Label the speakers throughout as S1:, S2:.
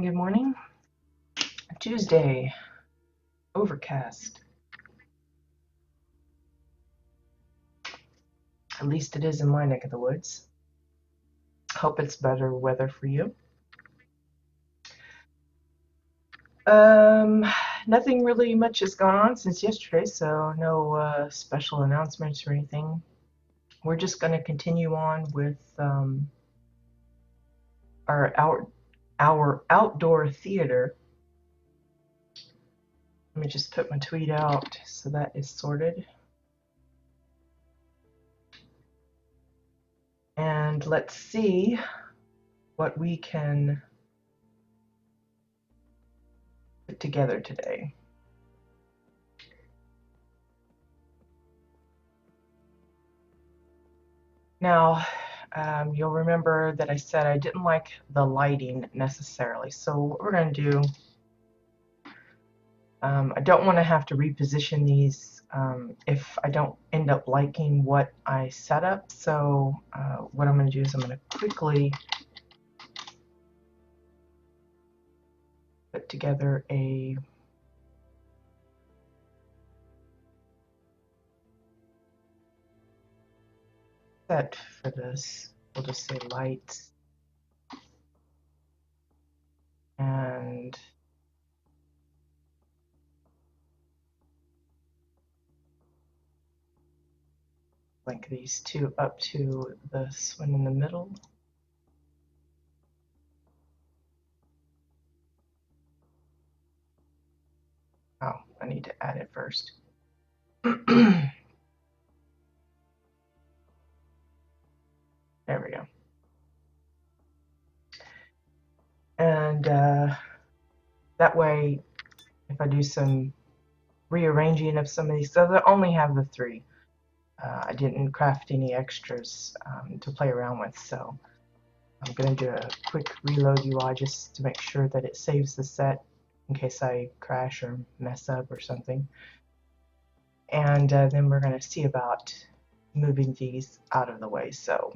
S1: good morning. Tuesday, overcast. At least it is in my neck of the woods. Hope it's better weather for you. Nothing really much has gone on since yesterday, so no special announcements or anything. We're just going to continue on with our outdoor theater. Let me just put my tweet out so that is sorted. And let's see what we can put together today. Now, you'll remember that I said I didn't like the lighting necessarily. So what we're going to do, I don't want to have to reposition these if I don't end up liking what I set up. So what I'm going to do is I'm going to quickly put together a set for this. We'll just say lights and link these two up to this one in the middle. Oh, I need to add it first. There we go. And that way, if I do some rearranging of some of these, so I only have the three. I didn't craft any extras to play around with, so I'm going to do a quick reload UI just to make sure that it saves the set in case I crash or mess up or something. And then we're going to see about moving these out of the way. So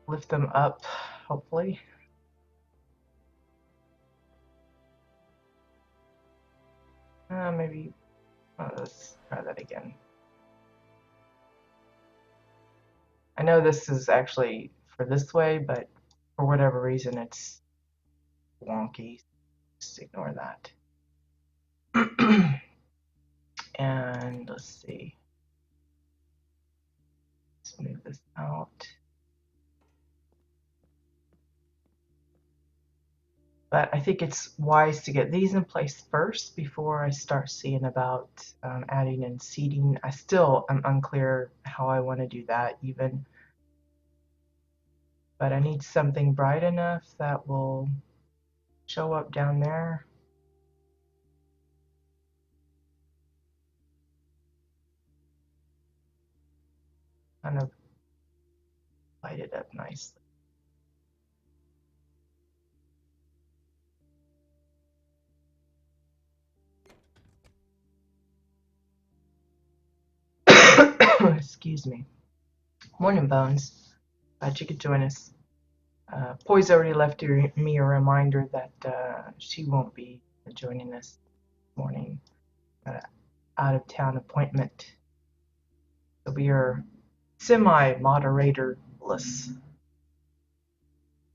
S1: lift them up, hopefully. Maybe let's try that again. I know this is actually for this way, but for whatever reason it's wonky. Just ignore that. And let's see. Let's move this out. But I think it's wise to get these in place first before I start seeing about adding in seating. I still am unclear how I want to do that even. But I need something bright enough that will show up down there. Kind of light it up nicely. Excuse me. Morning, Bones. Glad you could join us. Poy's already left me a reminder that she won't be joining us this morning. Out of town appointment. So we are semi-moderatorless.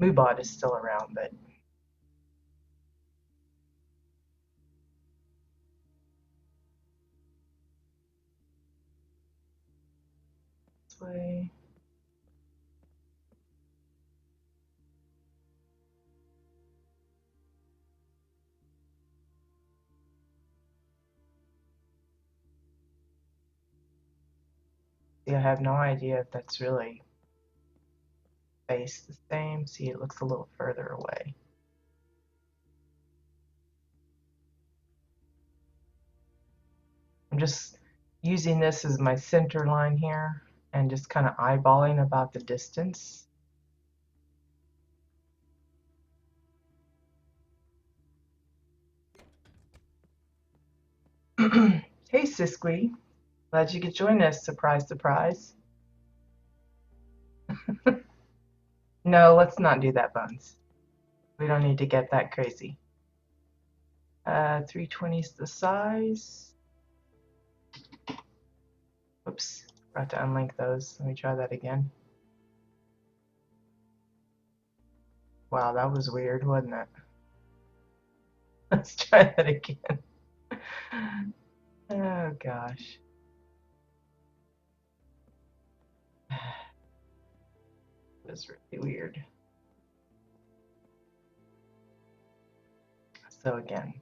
S1: Moobot is still around, but this way. See, I have no idea if that's really spaced the same. See, it looks a little further away. I'm just using this as my center line here and just kind of eyeballing about the distance. Hey, Sisqui. Glad you could join us. Surprise, surprise. No, let's not do that, Bones. We don't need to get that crazy. 320 is the size. Oops, forgot to unlink those. Let me try that again. Wow, that was weird, wasn't it? Let's try that again. Oh gosh. It was really weird. So again,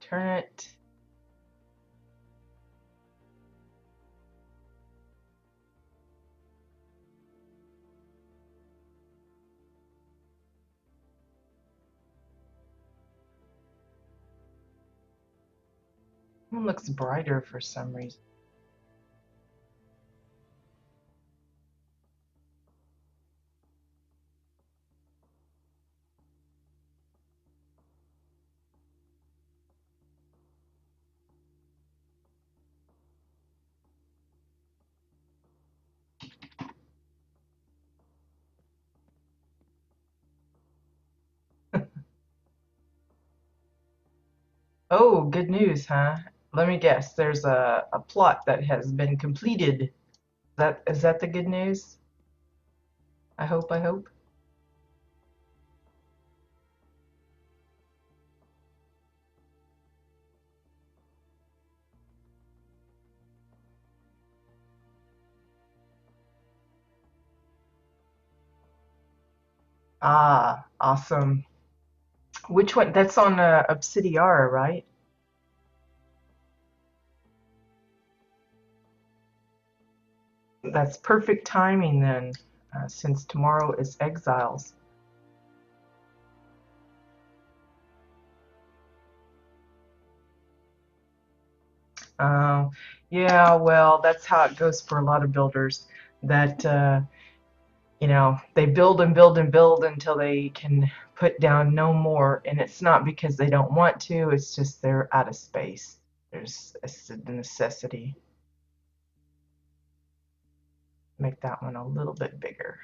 S1: turn it. It looks brighter for some reason. Oh, good news, huh? Let me guess. There's a plot that has been completed. Is that the good news? I hope, I hope. Ah, awesome. Which one? That's on Obsidiara, right? That's perfect timing then, since tomorrow is Exiles. Uh, yeah, well, that's how it goes for a lot of builders. That they build and build and build until they can put down no more, and it's not because they don't want to. It's just they're out of space. There's a necessity. Make that one a little bit bigger.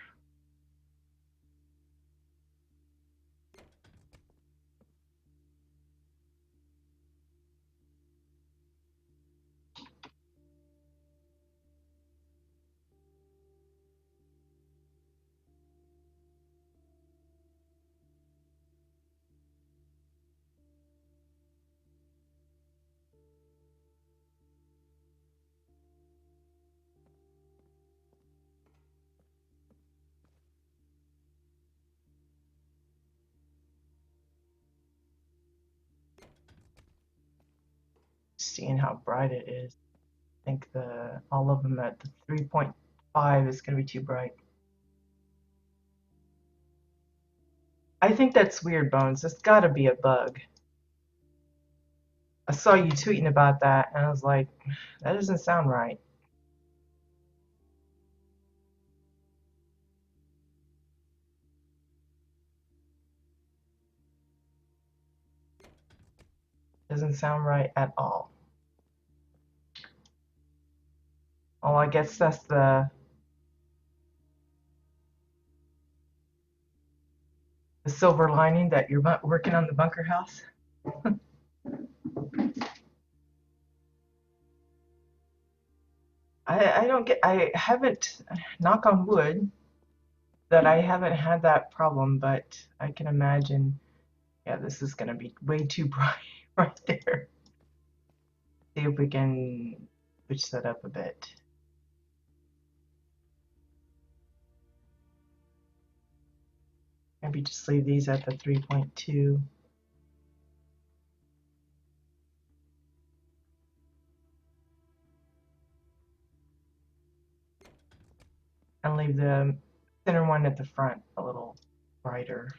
S1: Seeing how bright it is. I think all of them at the 3.5 is going to be too bright. I think that's weird, Bones. It's got to be a bug. I saw you tweeting about that, and I was like, that doesn't sound right. Doesn't sound right at all. Oh, I guess that's the silver lining that you're working on the bunker house. I haven't, knock on wood, that I haven't had that problem, but I can imagine, yeah, this is going to be way too bright right there. See if we can switch that up a bit. Maybe just leave these at the 3.2. And leave the center one at the front a little brighter.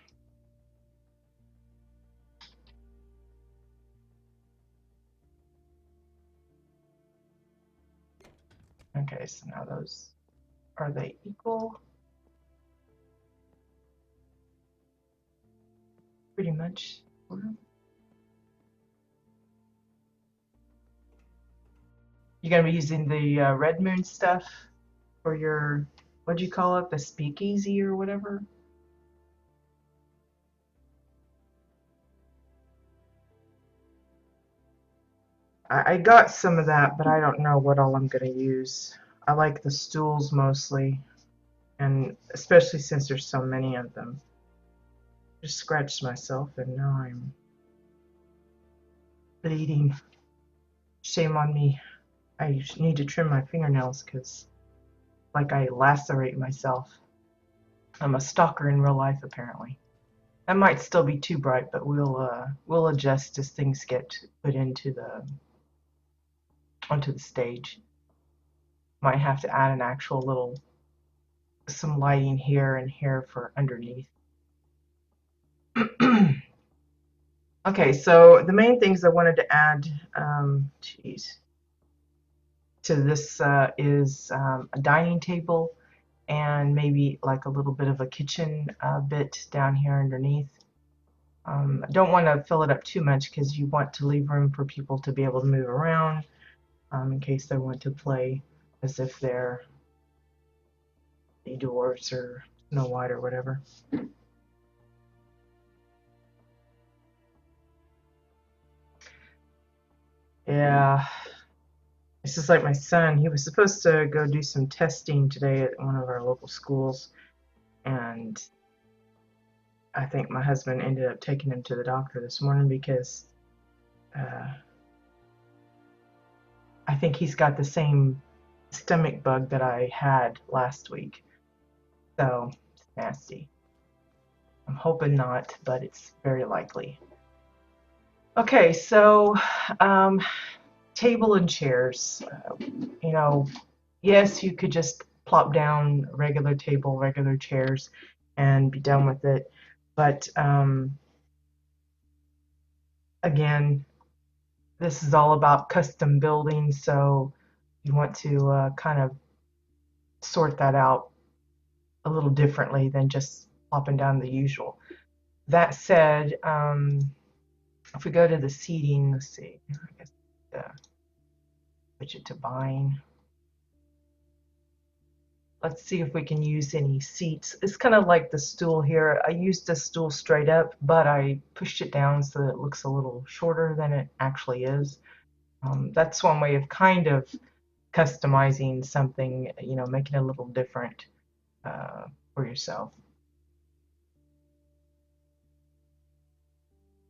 S1: Okay, so now those, are they equal? Pretty much. You gonna be using the Red Moon stuff for your, what'd you call it, the speakeasy or whatever? I got some of that, but I don't know what all I'm gonna use. I like the stools mostly, and especially since there's so many of them. Just scratched myself and now I'm bleeding. Shame on me. I need to trim my fingernails because like I lacerate myself. I'm a stalker in real life apparently. That might still be too bright, but we'll adjust as things get put into the onto the stage. Might have to add an actual little some lighting here and here for underneath. Okay, so the main things I wanted to add, geez, to this is a dining table and maybe like a little bit of a kitchen bit down here underneath. I don't want to fill it up too much because you want to leave room for people to be able to move around in case they want to play as if they're the dwarves or Snow White or whatever. Yeah, it's just like my son. He was supposed to go do some testing today at one of our local schools, and I think my husband ended up taking him to the doctor this morning because uh, I think he's got the same stomach bug that I had last week. So it's nasty. I'm hoping not, but it's very likely. Okay, so um, table and chairs. You know, yes, you could just plop down regular table, regular chairs, and be done with it. But again, this is all about custom building, so you want to kind of sort that out a little differently than just plopping down the usual. That said, if we go to the seating, let's see, I guess switch it to buying. Let's see if we can use any seats. It's kind of like the stool here. I used the stool straight up, but I pushed it down so that it looks a little shorter than it actually is. That's one way of kind of customizing something, you know, making it a little different for yourself.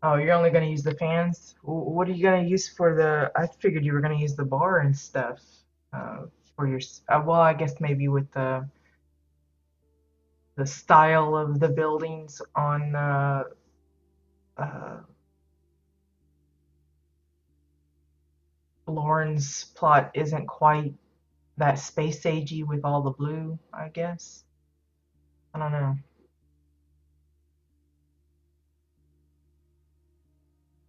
S1: Oh, you're only going to use the fans? What are you going to use for the? I figured you were going to use the bar and stuff uh, for your. Well, I guess maybe with the style of the buildings on uh, Lauren's plot isn't quite that space agey with all the blue, I guess. I don't know.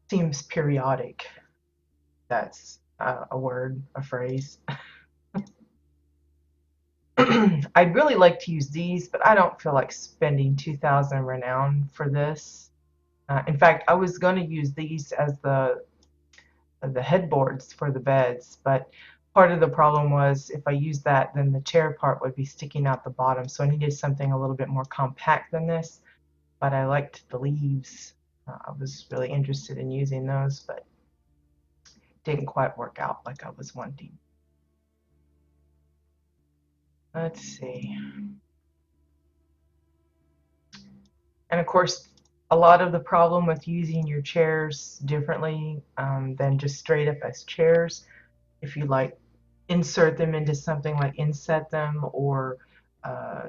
S1: Seems periodic. That's a word, a phrase. I'd really like to use these, but I don't feel like spending 2,000 renown for this. In fact, I was going to use these as the headboards for the beds, but part of the problem was if I used that, then the chair part would be sticking out the bottom. So I needed something a little bit more compact than this, but I liked the leaves. I was really interested in using those, but didn't quite work out like I was wanting. Let's see. And of course, a lot of the problem with using your chairs differently than just straight up as chairs, if you like insert them into something like inset them or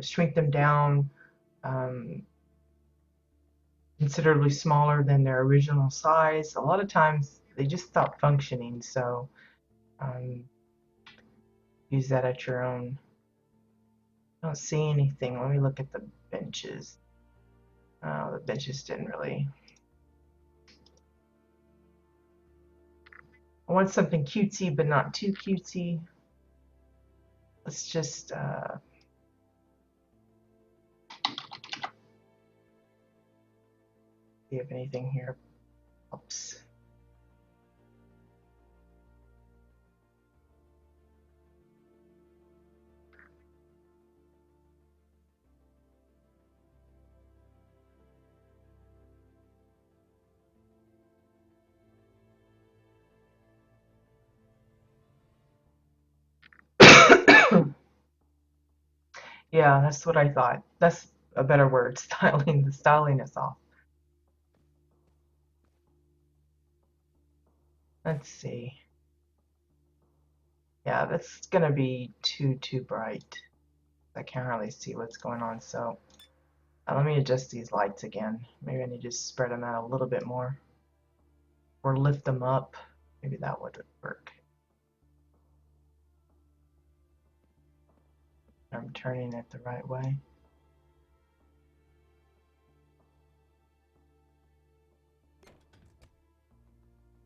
S1: shrink them down um, considerably smaller than their original size, a lot of times they just stop functioning. So um, use that at your own. I don't see anything. Let me look at the benches. The benches didn't really. I want something cutesy, but not too cutesy. Let's just see if anything here helps. Yeah, that's what I thought. That's a better word, styling. The styling is off. Let's see. Yeah, that's gonna be too bright. I can't really see what's going on, so let me adjust these lights again. Maybe I need to spread them out a little bit more. Or lift them up. Maybe that would work. I'm turning it the right way.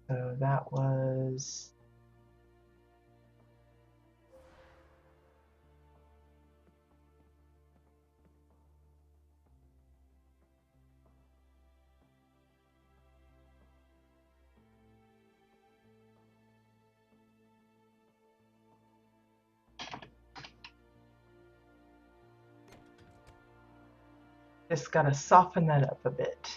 S1: So that was... Just gotta soften that up a bit.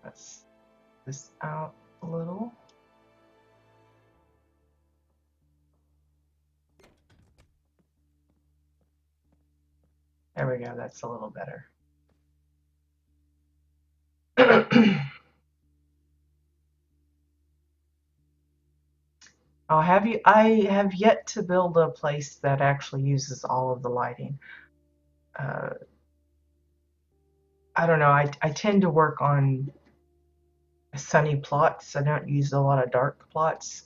S1: Let's this out a little. There we go, that's a little better. Oh, have you? I have yet to build a place that actually uses all of the lighting. Uh, I don't know. I tend to work on sunny plots. I don't use a lot of dark plots.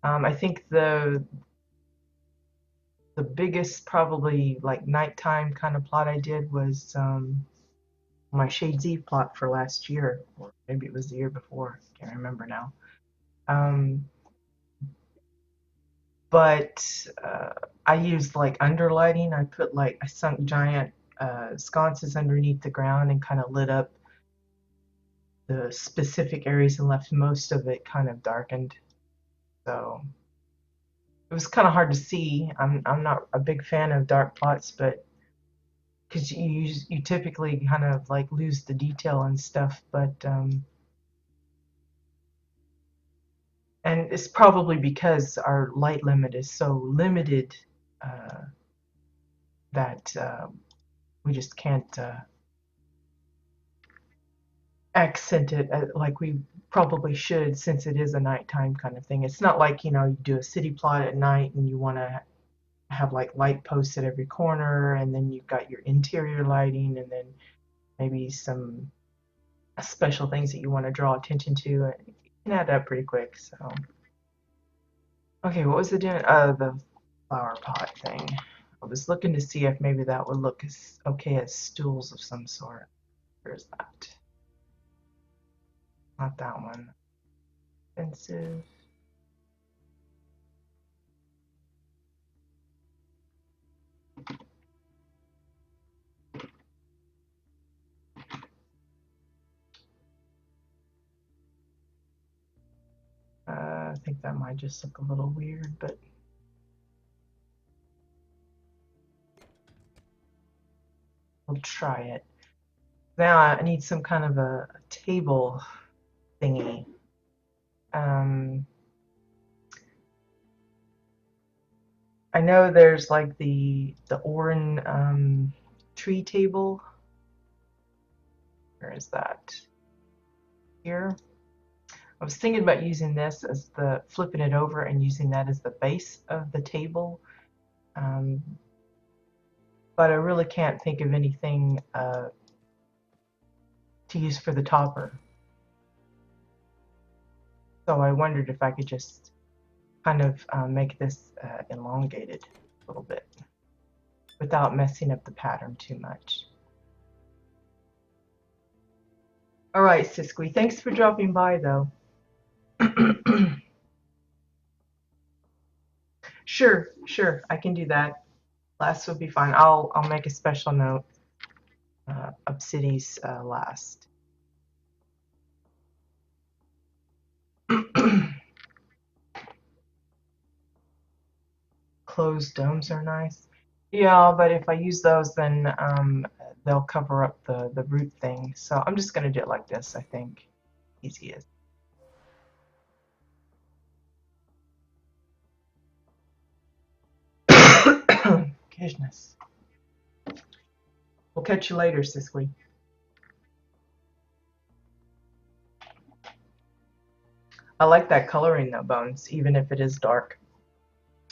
S1: I think the biggest probably like nighttime kind of plot I did was my Shades Eve plot for last year, or maybe it was the year before. Can't remember now. Um, but I used like underlighting. I sunk giant sconces underneath the ground and kind of lit up the specific areas and left most of it kind of darkened. So it was kind of hard to see. I'm not a big fan of dark plots, but because you typically kind of like lose the detail and stuff. But and it's probably because our light limit is so limited uh, that we just can't accent it like we probably should, since it is a nighttime kind of thing. It's not like, you do a city plot at night and you want to have like light posts at every corner, and then you've got your interior lighting, and then maybe some special things that you want to draw attention to. It can add up pretty quick. So, okay, what was it doing? The flower pot thing. I was looking to see if maybe that would look as okay as stools of some sort. Where's that? Not that one. Expensive. I think that might just look a little weird, but we'll try it. Now I need some kind of a table thingy. I know there's like the Orin tree table. Where is that? Here. I was thinking about using this as flipping it over and using that as the base of the table. But I really can't think of anything to use for the topper. So I wondered if I could just kind of make this elongated a little bit without messing up the pattern too much. All right, Siskwe, thanks for dropping by though. Sure, I can do that. Last would be fine. I'll make a special note of cities last. Closed domes are nice. Yeah, but if I use those, then they'll cover up the root thing. So I'm just gonna do it like this, I think. Easiest. Goodness. We'll catch you later, Cicely. I like that coloring though, Bones, even if it is dark.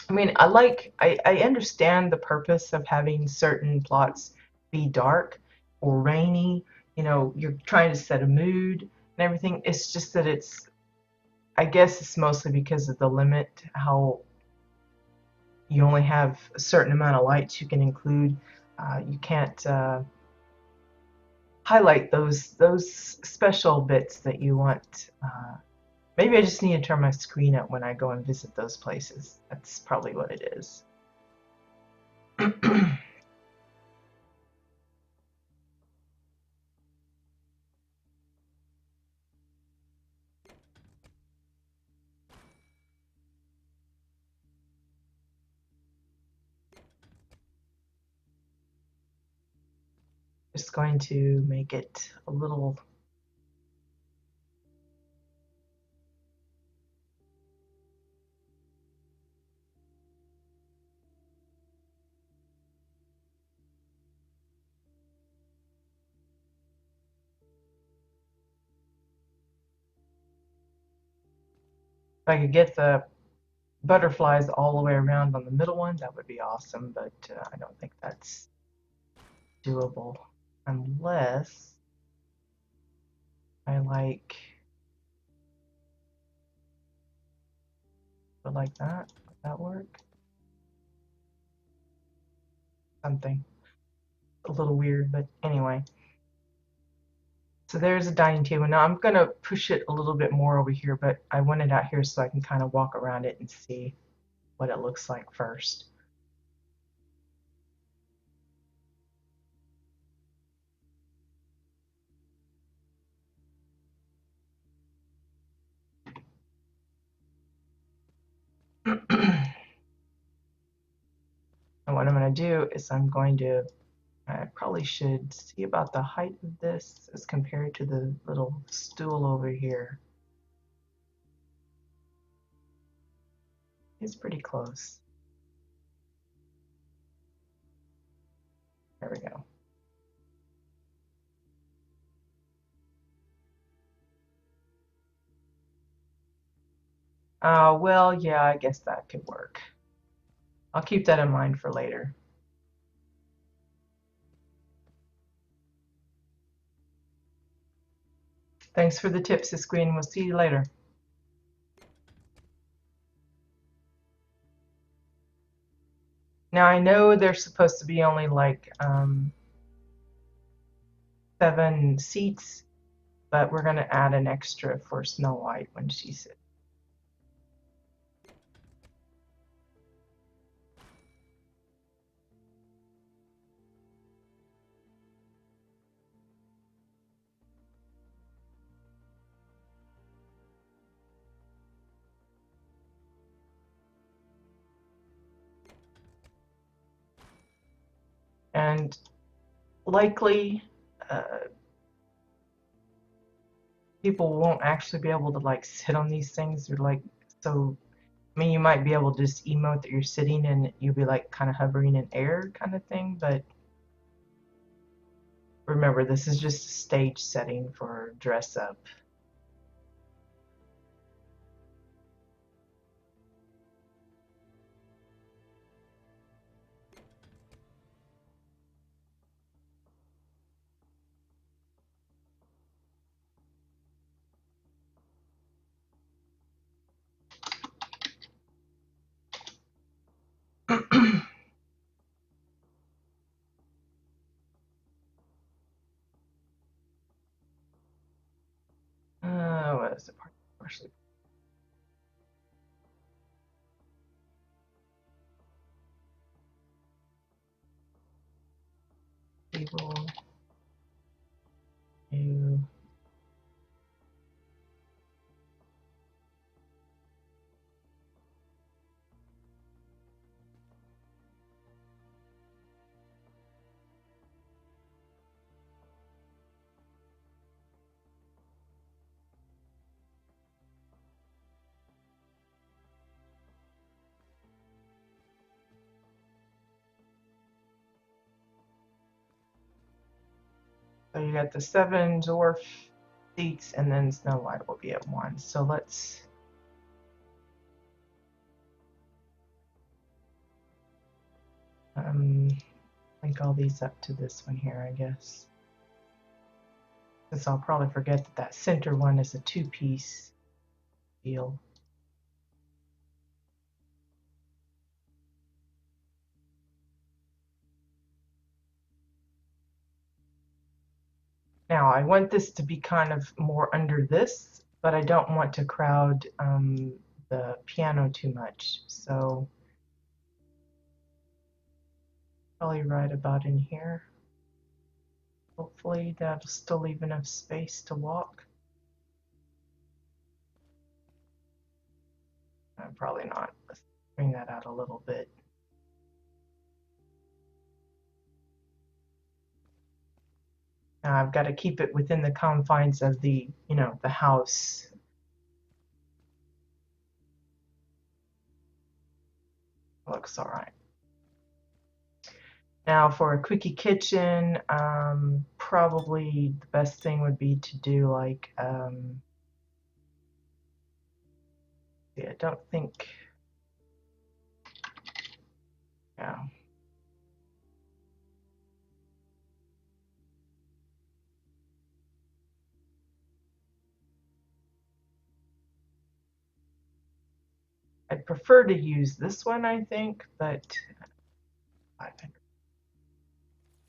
S1: I mean, I understand the purpose of having certain plots be dark or rainy. You know, you're trying to set a mood and everything. It's just that I guess it's mostly because of the limit, how you only have a certain amount of lights you can include. You can't highlight those special bits that you want. Maybe I just need to turn my screen up when I go and visit those places. That's probably what it is. Just going to make it a little. If I could get the butterflies all the way around on the middle one, that would be awesome, but I don't think that's doable unless I like that. Would that work? Something a little weird, but anyway. So there's a dining table. Now I'm going to push it a little bit more over here, but I want it out here so I can kind of walk around it and see what it looks like first. And what I'm going to do is I probably should see about the height of this as compared to the little stool over here. It's pretty close. There we go. Well, yeah, I guess that could work. I'll keep that in mind for later. Thanks for the tips, Isqueen. We'll see you later. Now I know there's supposed to be only like 7 seats, but we're going to add an extra for Snow White when she sits. And likely people won't actually be able to like sit on these things. They're like, so I mean, you might be able to just emote that you're sitting and you'll be like kind of hovering in air kind of thing, but remember, this is just a stage setting for dress up. What is it? Partially. Table. New. So you got the 7 dwarf seats, and then Snow White will be at 1. So let's link all these up to this one here, I guess. Since I'll probably forget that that center one is a 2-piece deal. Now I want this to be kind of more under this, but I don't want to crowd the piano too much. So probably right about in here. Hopefully that'll still leave enough space to walk. Probably not. Let's bring that out a little bit. Now I've got to keep it within the confines of the, the house. Looks all right. Now for a quickie kitchen, probably the best thing would be to do like, yeah, I don't think, yeah. I'd prefer to use this one, I think, but 500.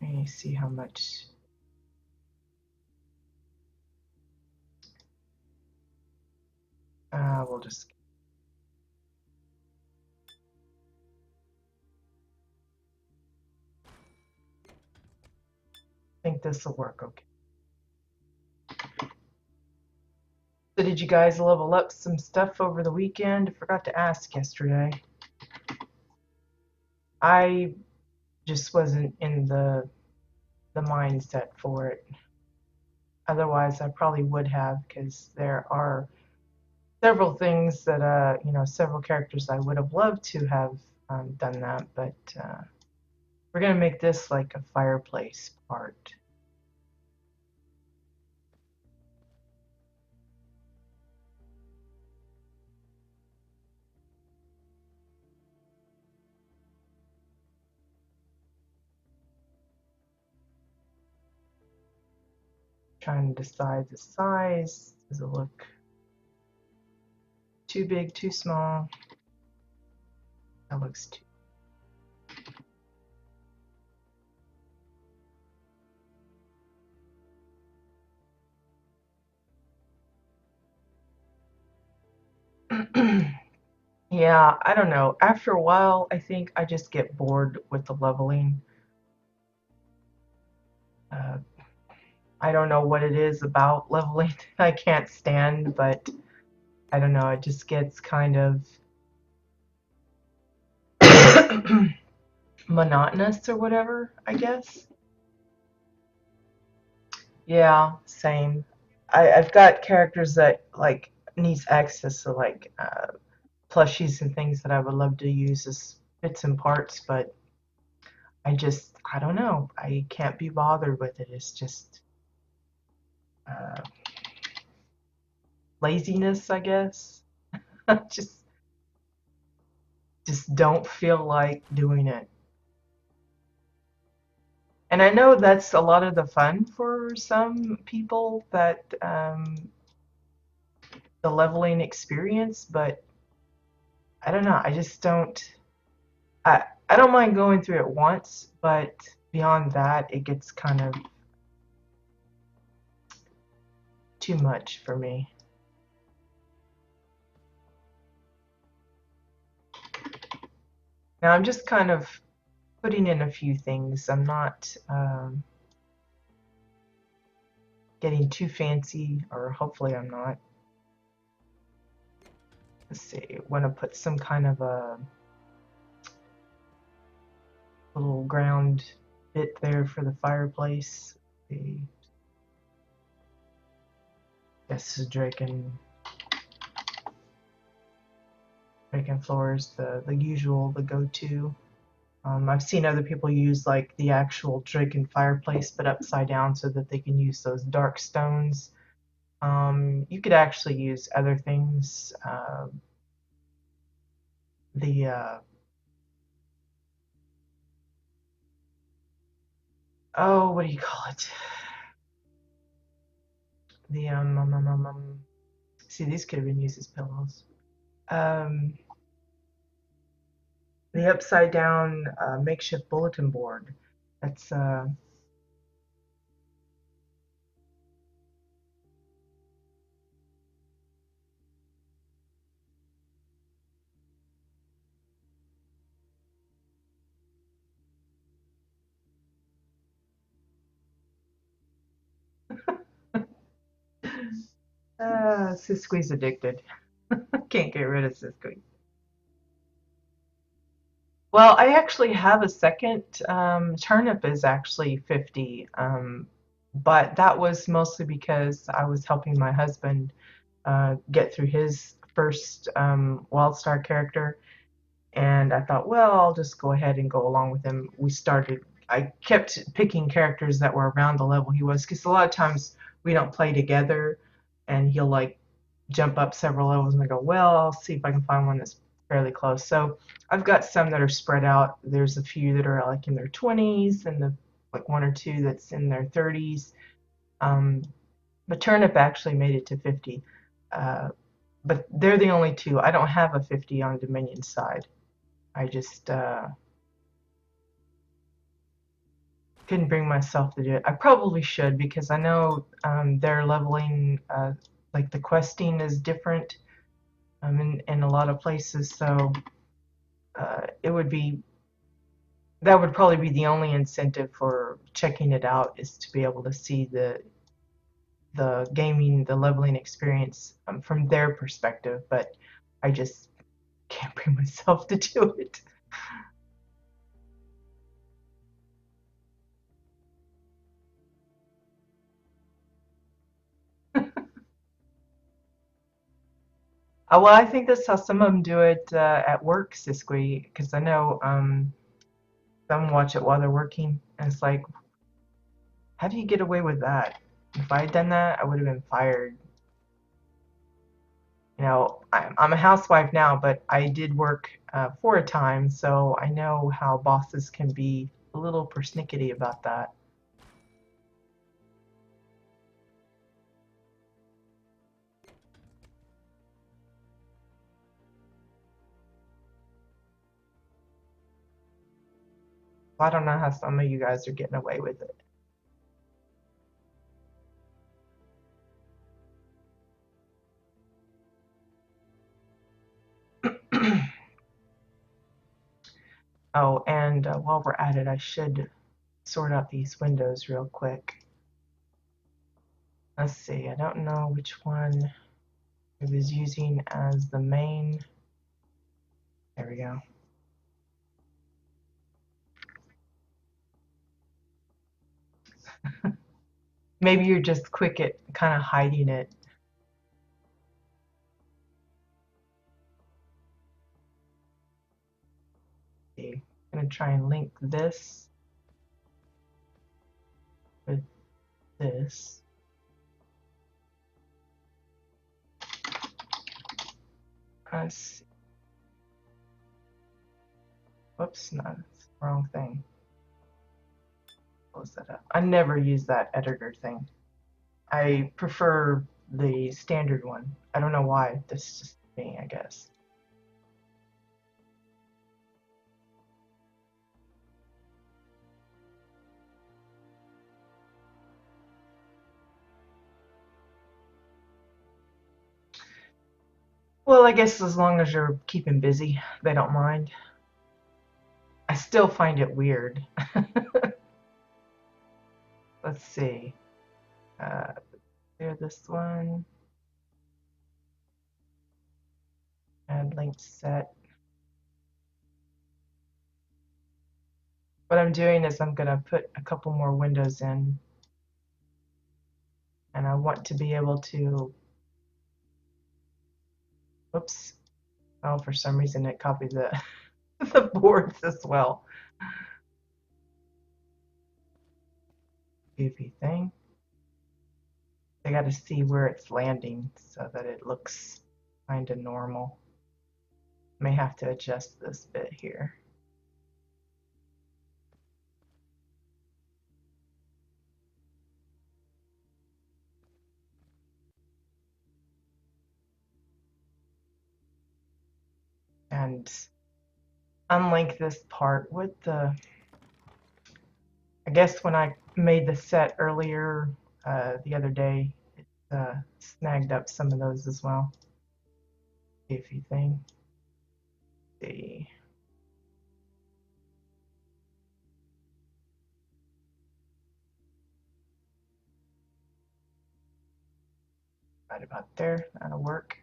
S1: Let me see how much. We'll just. I think this will work okay. So did you guys level up some stuff over the weekend? I forgot to ask yesterday. I just wasn't in the mindset for it. Otherwise, I probably would have, because there are several things that several characters I would have loved to have done that, but we're gonna make this like a fireplace part. Trying to decide the size. Does it look too big, too small? That looks too. Yeah, I don't know. After a while, I think I just get bored with the leveling. I don't know what it is about leveling I can't stand, but I don't know. It just gets kind of monotonous or whatever, I guess. Yeah, same. I've got characters that like needs access to like plushies and things that I would love to use as bits and parts, but I don't know. I can't be bothered with it. It's just uh, laziness, I guess. just just don't feel like doing it. And I know that's a lot of the fun for some people, that the leveling experience, but I don't know. I just don't. I don't mind going through it once, but beyond that, it gets kind of too much for me. Now I'm just kind of putting in a few things. I'm not getting too fancy, or hopefully I'm not. Let's see. Want to put some kind of a little ground bit there for the fireplace. The Yes, Drake and floor is the usual, the go-to. I've seen other people use like the actual dragon fireplace, but upside down so that they can use those dark stones. You could actually use other things. The oh, what do you call it? The see, these could have been used as pillows. Um, the upside down makeshift bulletin board. That's Siskiy's addicted. Can't get rid of Siskiyou. Well, I actually have a second. Turnip is actually 50, but that was mostly because I was helping my husband get through his first WildStar character, and I thought, well, I'll just go ahead and go along with him. I kept picking characters that were around the level he was, because a lot of times we don't play together, and he'll like jump up several levels, and I go, well, I'll see if I can find one that's fairly close. So I've got some that are spread out. There's a few that are like in their 20s, and the like one or two that's in their 30s. Um, but Turnip actually made it to 50. Uh, but they're the only two. I don't have a 50 on Dominion side. I just couldn't bring myself to do it. I probably should, because I know their leveling, like the questing is different in a lot of places. So it would be, that would probably be the only incentive for checking it out, is to be able to see the gaming, the leveling experience from their perspective. But I just can't bring myself to do it. Well, I think that's how some of them do it at work, Siskwy, because I know some watch it while they're working, and it's like, how do you get away with that? If I had done that, I would have been fired. You know, I'm a housewife now, but I did work for a time, so I know how bosses can be a little persnickety about that. I don't know how some of you guys are getting away with it. Oh, and while we're at it, I should sort out these windows real quick. Let's see, I don't know which one I was using as the main. There we go. Maybe you're just quick at kind of hiding it. See, I'm gonna try and link this with this. Let's see. Whoops, no, that's the wrong thing. Close that up. I never use that editor thing. I prefer the standard one. I don't know why. This is just me, I guess. Well, I guess as long as you're keeping busy, they don't mind. I still find it weird. Let's see. Clear this one. Add link set. What I'm doing is I'm going to put a couple more windows in. And I want to be able to, whoops. Oh, for some reason it copied the, the boards as well. Goofy thing. I got to see where it's landing so that it looks kind of normal. May have to adjust this bit here. And unlike this part with the, I guess when I made the set earlier the other day, it snagged up some of those as well. Goofy thing. Let's see. Right about there, that'll work.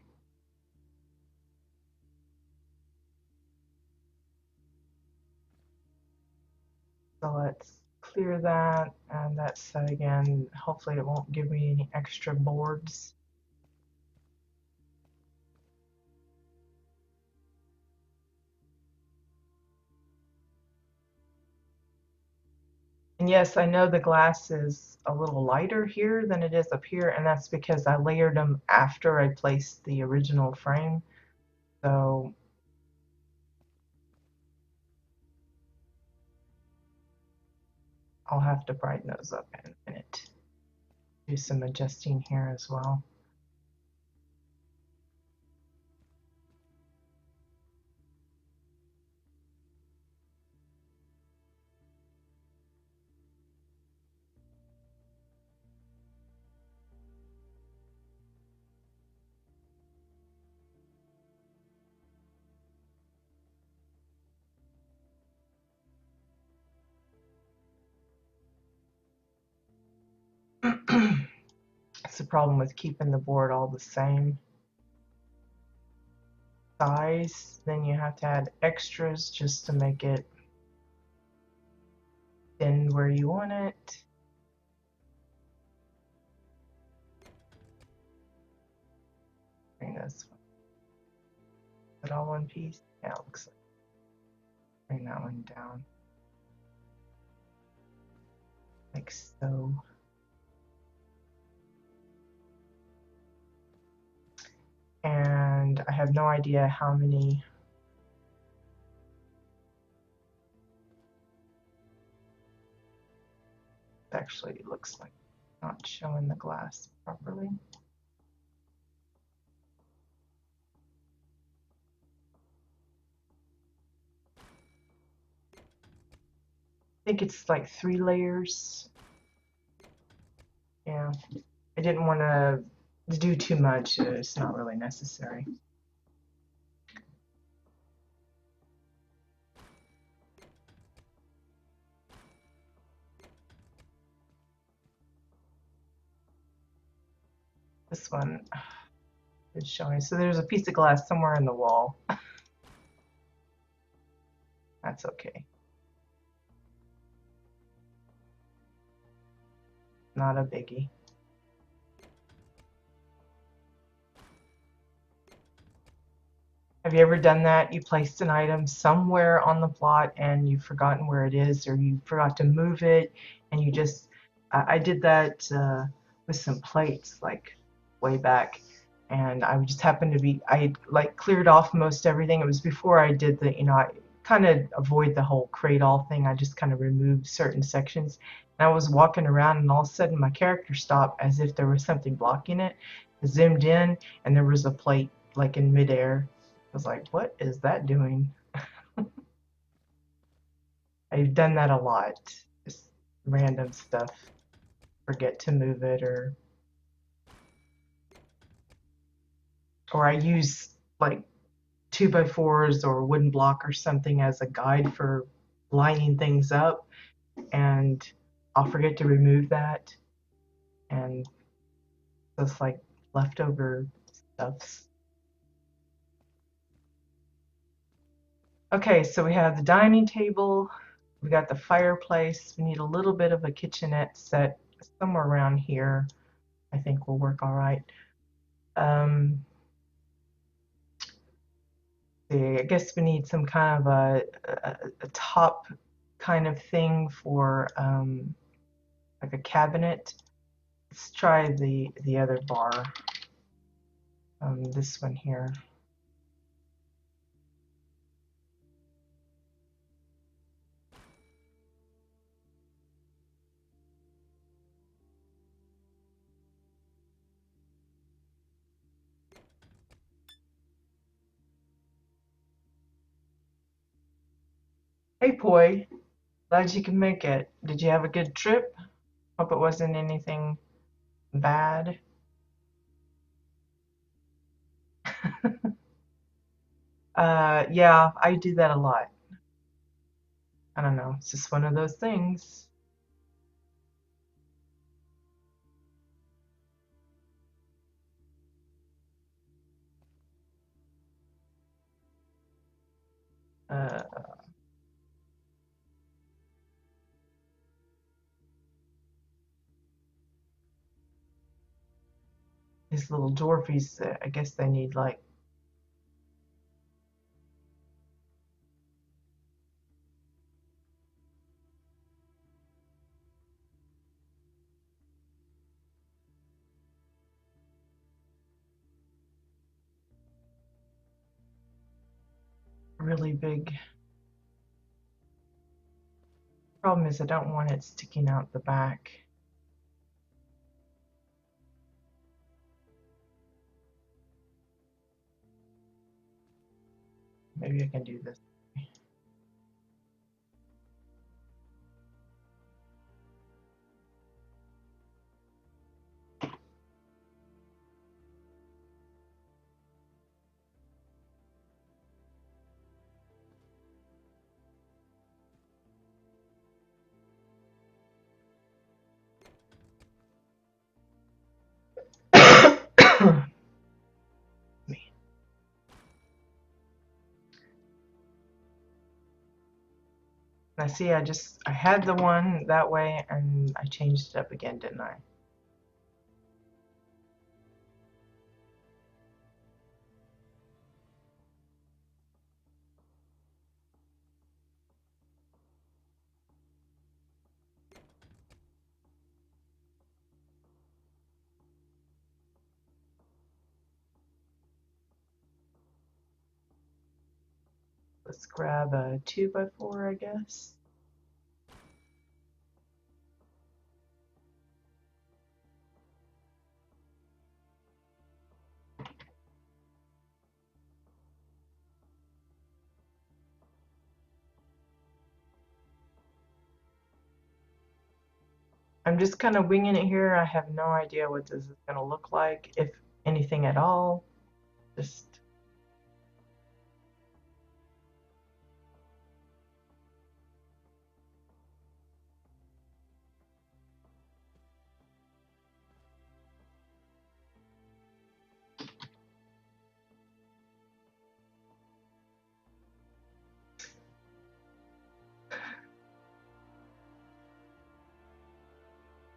S1: So let's clear that and that set again. Hopefully it won't give me any extra boards. And yes, I know the glass is a little lighter here than it is up here, and that's because I layered them after I placed the original frame. So I'll have to brighten those up in a minute. Do some adjusting here as well. It's the problem with keeping the board all the same size. Then you have to add extras just to make it thin where you want it. Bring this one. Put all one piece. Yeah, it looks like. Bring that one down. Like so. And I have no idea how many. Actually, it looks like not showing the glass properly. I think it's like 3 layers. Yeah, I didn't want to do too much. It's not really necessary. This one is showing. So there's a piece of glass somewhere in the wall. That's okay. Not a biggie. Have you ever done that? You placed an item somewhere on the plot and you've forgotten where it is, or you forgot to move it, and you just, I did that with some plates like way back, and I just happened to be, I like cleared off most everything. It was before I did the, I kind of avoid the whole cradle thing. I just kind of removed certain sections. And I was walking around and all of a sudden my character stopped as if there was something blocking it. I zoomed in and there was a plate like in midair. I was like, what is that doing? I've done that a lot. Just random stuff. Forget to move it, or I use like 2x4s or wooden block or something as a guide for lining things up, and I'll forget to remove that, and it's like leftover stuffs. Okay, so we have the dining table, we got the fireplace, we need a little bit of a kitchenette set somewhere around here. I think will work all right. I guess we need some kind of a top kind of thing for like a cabinet. Let's try the other bar. This one here. Hey, Poi. Glad you can make it. Did you have a good trip? Hope it wasn't anything bad. Yeah, I do that a lot. I don't know. It's just one of those things. Uh, these little dwarfies, I guess they need like. Really big. Problem is I don't want it sticking out the back. Maybe I can do this. I see I had the one that way and I changed it up again, didn't I? Let's grab a 2x4, I guess. I'm just kind of winging it here. I have no idea what this is going to look like, if anything at all. Just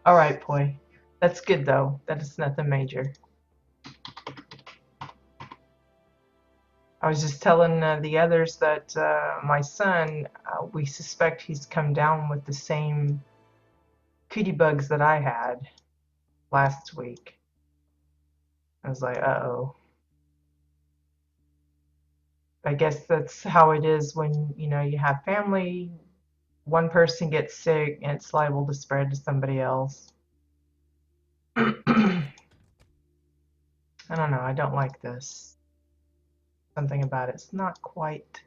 S1: all right, Poi. That's good though. That is nothing major. I was just telling the others that my son, we suspect he's come down with the same cootie bugs that I had last week. I was like, uh-oh. I guess that's how it is when, you have family. One person gets sick and it's liable to spread to somebody else. I don't know. I don't like this. Something about it's not quite.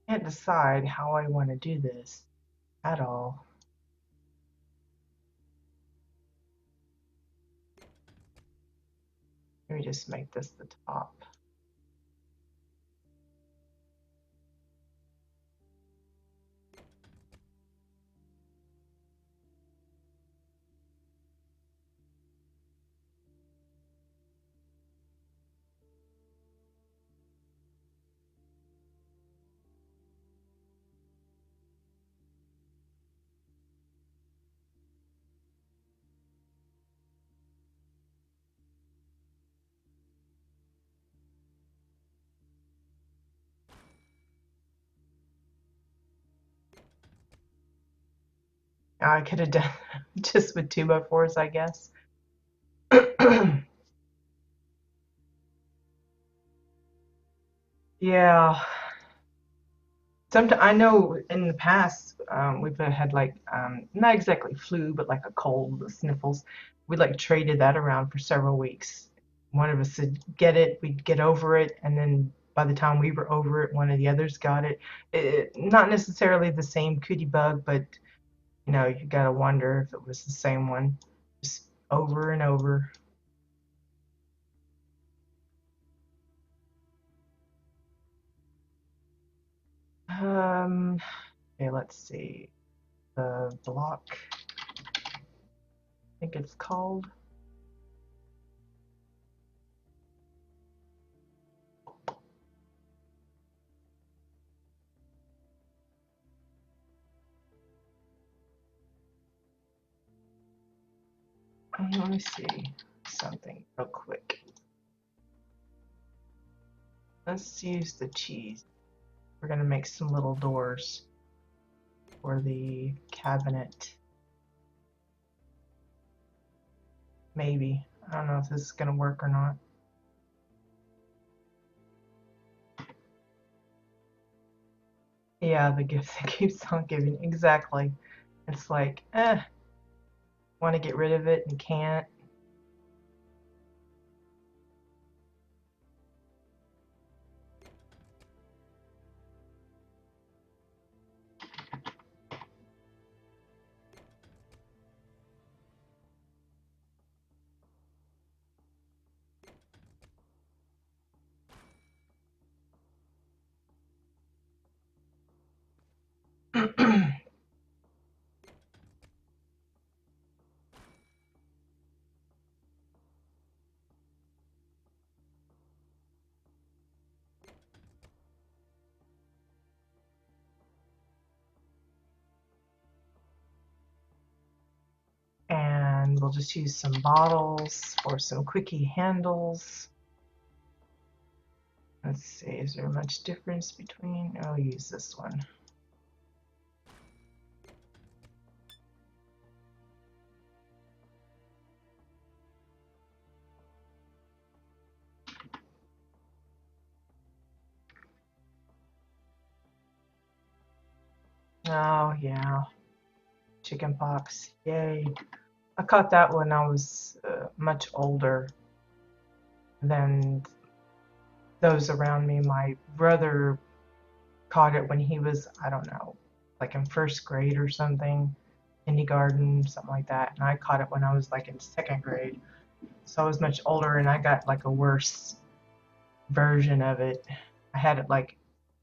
S1: I can't decide how I want to do this at all. Let me just make this the top. I could have done just with 2x4s, I guess. Yeah. Sometimes I know in the past we've had like not exactly flu, but like a cold, the sniffles. We like traded that around for several weeks. One of us would get it, we'd get over it, and then by the time we were over it, one of the others got it. Not necessarily the same cootie bug, but you gotta wonder if it was the same one, just over and over. Okay, let's see. The block, I think it's called. Let me see something real quick. Let's use the cheese. We're gonna make some little doors for the cabinet. Maybe. I don't know if this is gonna work or not. Yeah, the gift that keeps on giving. Exactly. It's like, want to get rid of it and can't. And we'll just use some bottles for some quickie handles. Let's see, is there much difference between? I'll use this one. Oh, yeah. Chicken pox. Yay. I caught that when I was much older than those around me. My brother caught it when he was, I don't know, like in first grade or something, kindergarten, something like that. And I caught it when I was like in second grade. So I was much older and I got like a worse version of it. I had it like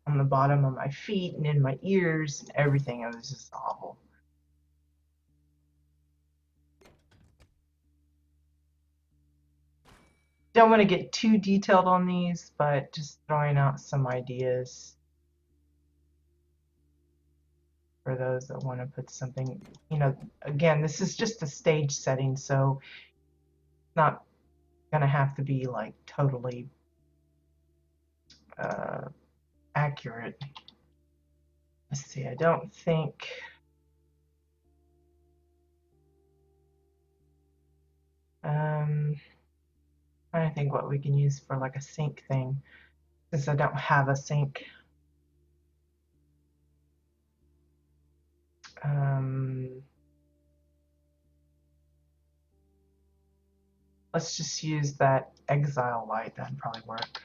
S1: on the bottom of my feet and in my ears and everything. It was just awful. Don't want to get too detailed on these, but just throwing out some ideas for those that want to put something, again, this is just a stage setting, so it's not going to have to be like totally uh, accurate. Let's see, I don't think, I think what we can use for like a sink thing, since I don't have a sink. Let's just use that exile light, that'd probably work.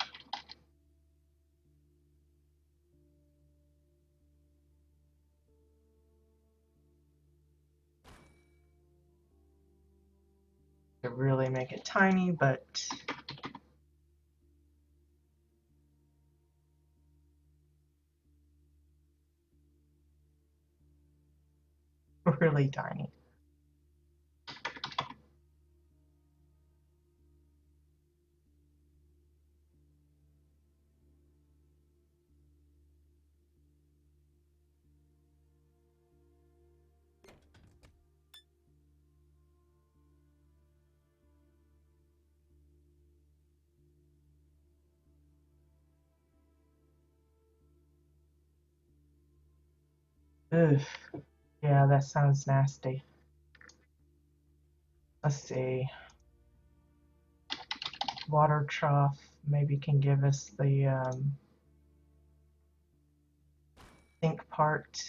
S1: To really make it tiny, but really tiny. Ugh. Yeah, that sounds nasty. Let's see. Water trough maybe can give us the sink part.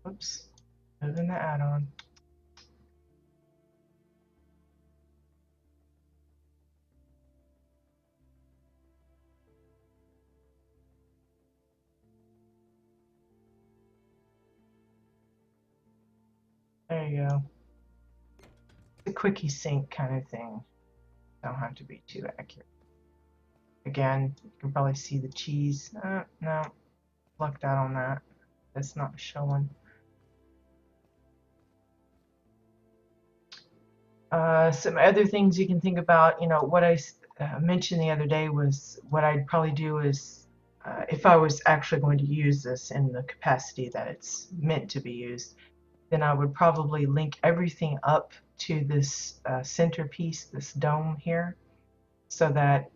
S1: Oops, moving the add-on. There you go. The quickie sink kind of thing. Don't have to be too accurate. Again, you can probably see the cheese. No, lucked out on that. That's not showing. Some other things you can think about, what I mentioned the other day was what I'd probably do is if I was actually going to use this in the capacity that it's meant to be used, then I would probably link everything up to this centerpiece, this dome here, so that,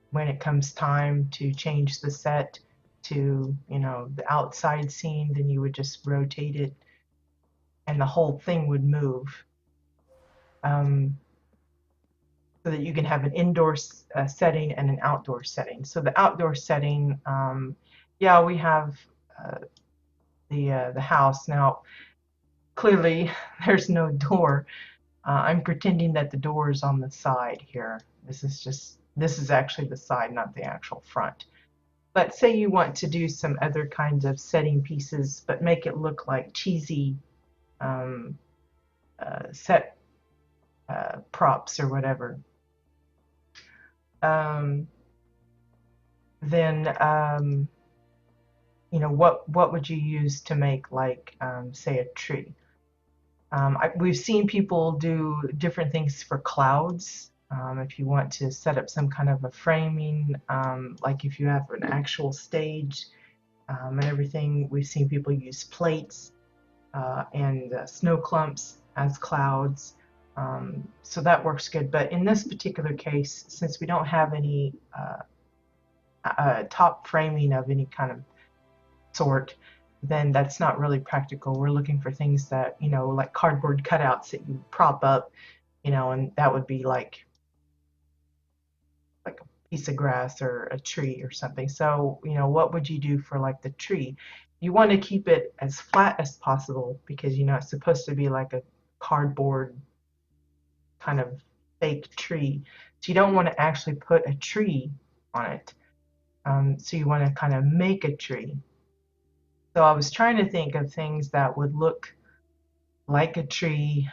S1: when it comes time to change the set to, the outside scene, then you would just rotate it and the whole thing would move. So that you can have an indoor setting and an outdoor setting. So the outdoor setting, yeah, we have the house. Now, clearly, there's no door. I'm pretending that the door is on the side here. This is actually the side, not the actual front. But say you want to do some other kinds of setting pieces, but make it look like cheesy set props or whatever. Then what would you use to make, like, say, a tree? We've seen people do different things for clouds. If you want to set up some kind of a framing, like if you have an actual stage and everything, we've seen people use plates and snow clumps as clouds. So that works good. But in this particular case, since we don't have any top framing of any kind of sort, then that's not really practical. We're looking for things that, like cardboard cutouts that you prop up, and that would be like a piece of grass or a tree or something. So, what would you do for like the tree? You want to keep it as flat as possible because, it's supposed to be like a cardboard kind of fake tree. So you don't want to actually put a tree on it. So you want to kind of make a tree. So I was trying to think of things that would look like a tree.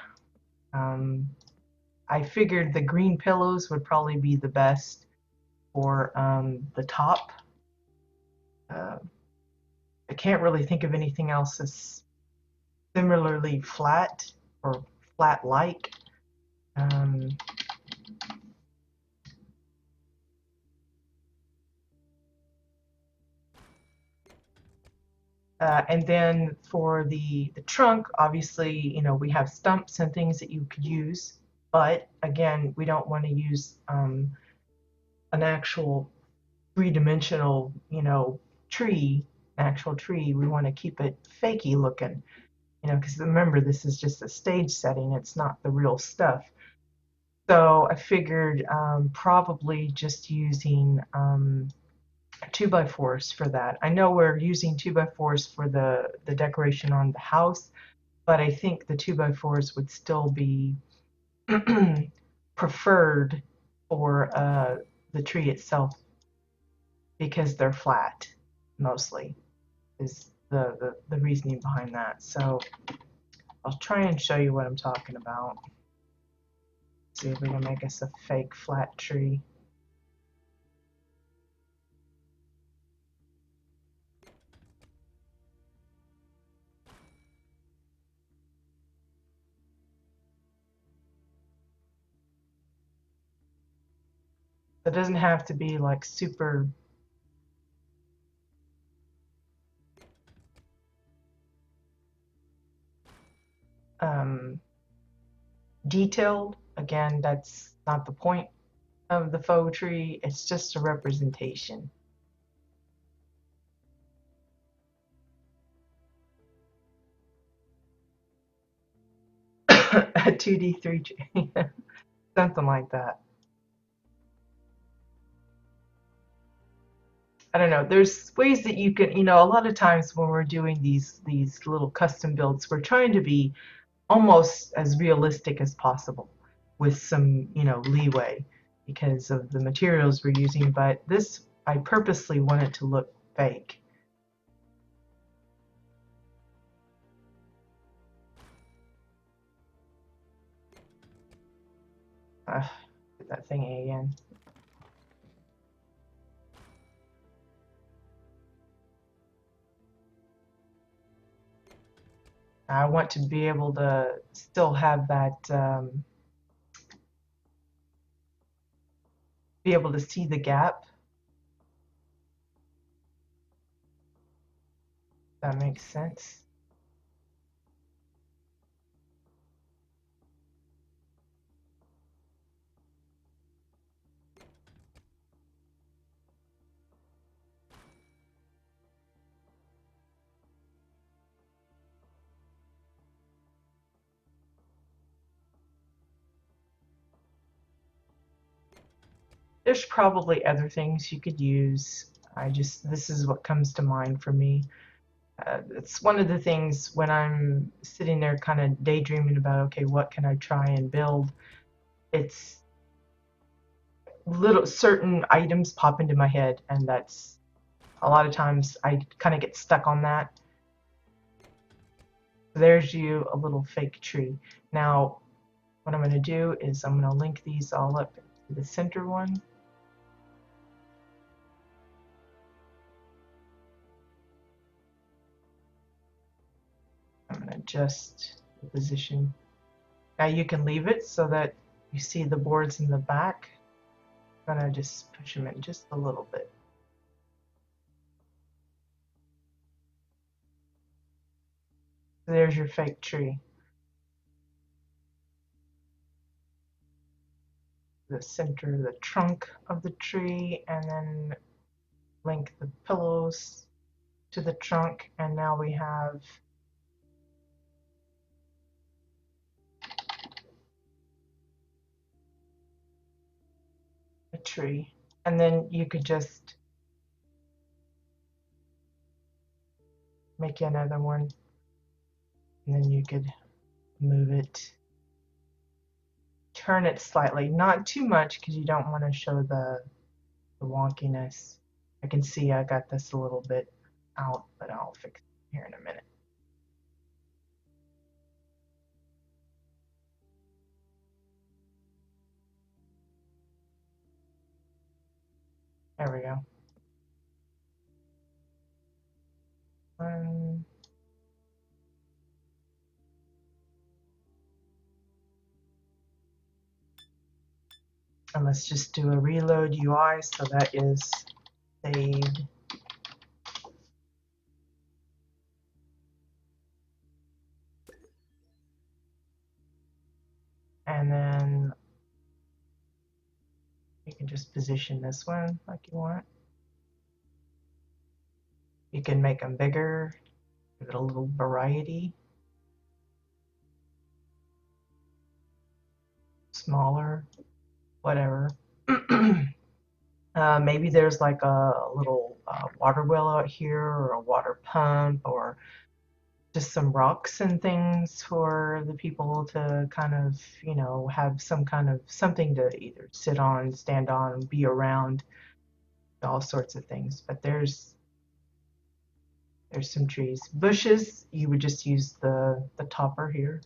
S1: I figured the green pillows would probably be the best for the top. I can't really think of anything else that's similarly flat or flat-like. And then for the trunk, obviously, we have stumps and things that you could use. But again, we don't want to use an actual three-dimensional, tree, actual tree. We want to keep it fakey looking, because remember, this is just a stage setting. It's not the real stuff. So I figured probably just using 2x4s for that. I know we're using 2x4s for the decoration on the house, but I think the 2x4s would still be preferred for the tree itself because they're flat mostly is the reasoning behind that. So I'll try and show you what I'm talking about. See if we can make us a fake flat tree. It doesn't have to be like super detailed. Again, that's not the point of the faux tree. It's just a representation. A 2D, 3D, something like that. I don't know. There's ways that you can, a lot of times when we're doing these little custom builds, we're trying to be almost as realistic as possible with some, leeway because of the materials we're using. But this, I purposely want it to look fake. Get that thing again. I want to be able to still have that, be able to see the gap. That makes sense. There's probably other things you could use. This is what comes to mind for me. It's one of the things when I'm sitting there kind of daydreaming about, okay, what can I try and build? It's little certain items pop into my head, and that's a lot of times I kind of get stuck on that. There's you, a little fake tree. Now, what I'm going to do is I'm going to link these all up to the center one. I'm going to adjust the position. Now you can leave it so that you see the boards in the back. I'm going to just push them in just a little bit. So there's your fake tree. The center, the trunk of the tree, and then link the pillows to the trunk, and now we have a tree. And then you could just make another one, and then you could move it, turn it slightly, not too much because you don't want to show the wonkiness. I can see I got this a little bit out, but I'll fix it here in a minute. There we go. And let's just do a reload UI, so that is saved. And then you can just position this one like you want. You can make them bigger, give it a little variety. Smaller, whatever. Maybe there's like a little water well out here, or a water pump, or just some rocks and things for the people to kind of, have some kind of something to either sit on, stand on, be around, all sorts of things. But there's some trees. Bushes, you would just use the topper here,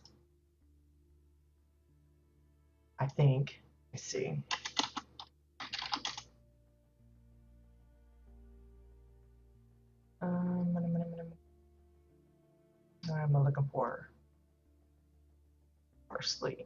S1: I think. Let's see. What am I looking for? Parsley.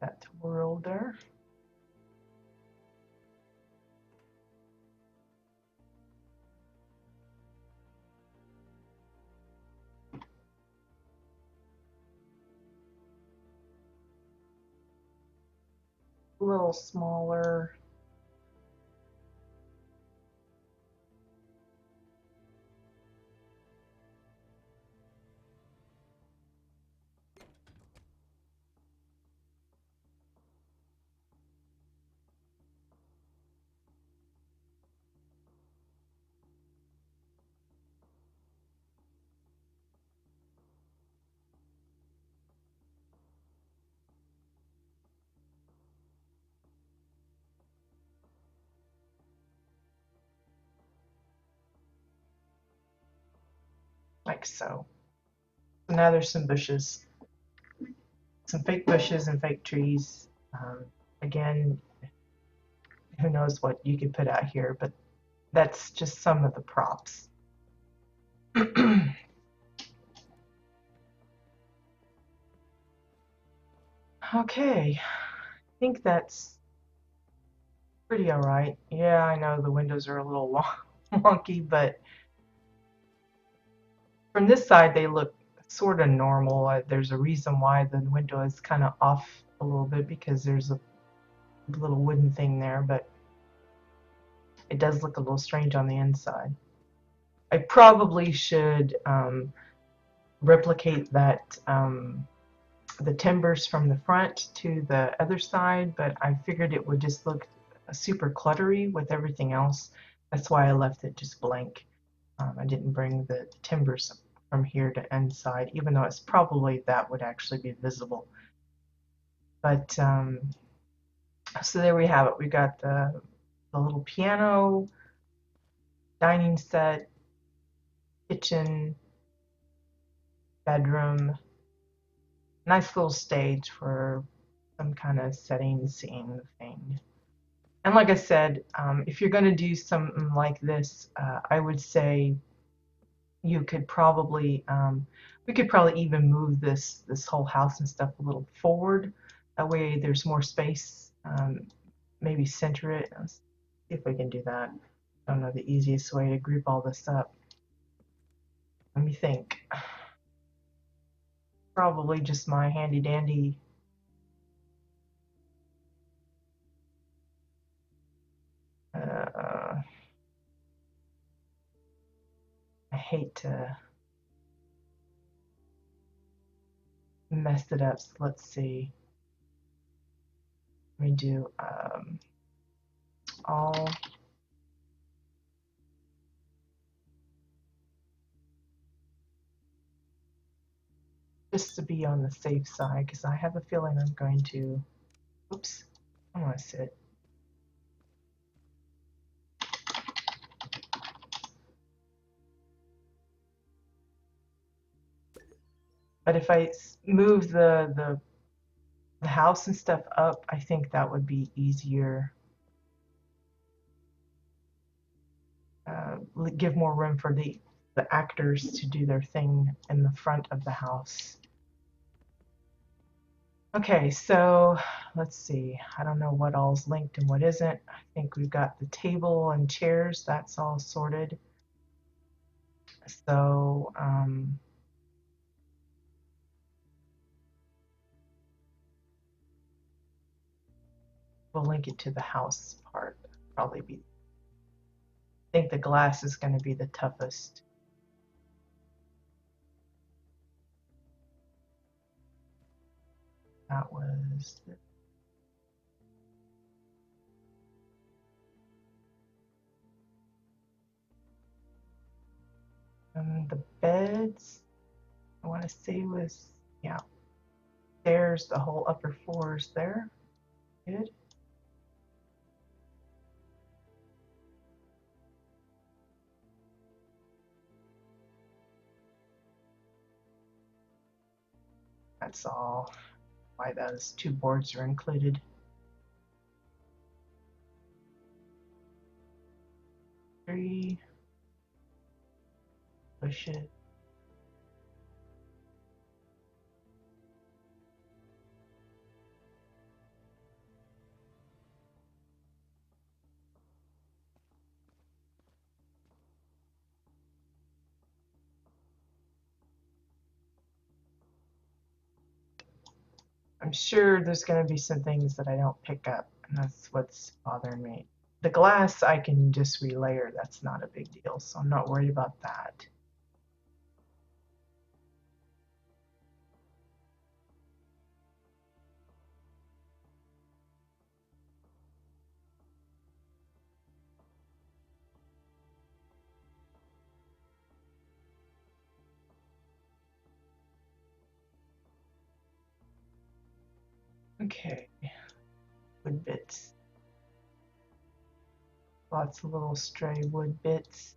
S1: that twirl there. A little smaller. Like so. So now there's some bushes, some fake bushes and fake trees. Again, who knows what you could put out here, but that's just some of the props. Okay, I think that's pretty all right. Yeah, I know the windows are a little wonky, but from this side they look sort of normal. There's a reason why the window is kind of off a little bit because there's a little wooden thing there, but it does look a little strange on the inside. I probably should replicate that the timbers from the front to the other side, but I figured it would just look super cluttery with everything else. That's why I left it just blank. I didn't bring the timbers from here to end side, even though it's probably that would actually be visible. But so there we have it. We got the little piano, dining set, kitchen, bedroom, nice little stage for some kind of setting scene thing. And like I said, if you're going to do something like this, I would say you could probably, we could probably even move this whole house and stuff a little forward. That way there's more space. Maybe center it. Let's see if we can do that. I don't know the easiest way to group all this up. Let me think. Probably just my handy dandy I hate to mess it up. So let's see. Let me do all just to be on the safe side because I have a feeling I'm going to, oops, I want to sit. But if I move the house and stuff up, I think that would be easier. Give more room for the actors to do their thing in the front of the house. Okay, so let's see. I don't know what all's linked and what isn't. I think we've got the table and chairs. That's all sorted. So we'll link it to the house part. Probably be. I think the glass is going to be the toughest. That was the beds. I want to say was, yeah, stairs. The whole upper floor is there. Good. That's all. Why those two boards are included. Three bushes. I'm sure there's going to be some things that I don't pick up, and that's what's bothering me. The glass I can just relayer, that's not a big deal, so I'm not worried about that. Okay, wood bits. Lots of little stray wood bits.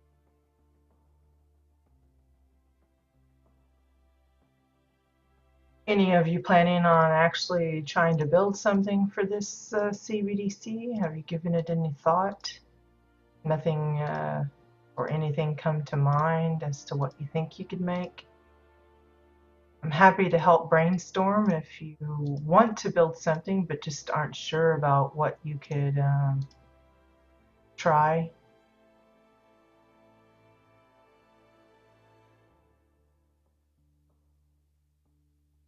S1: Any of you planning on actually trying to build something for this CBDC? Have you given it any thought? Nothing or anything come to mind as to what you think you could make? I'm happy to help brainstorm if you want to build something but just aren't sure about what you could try.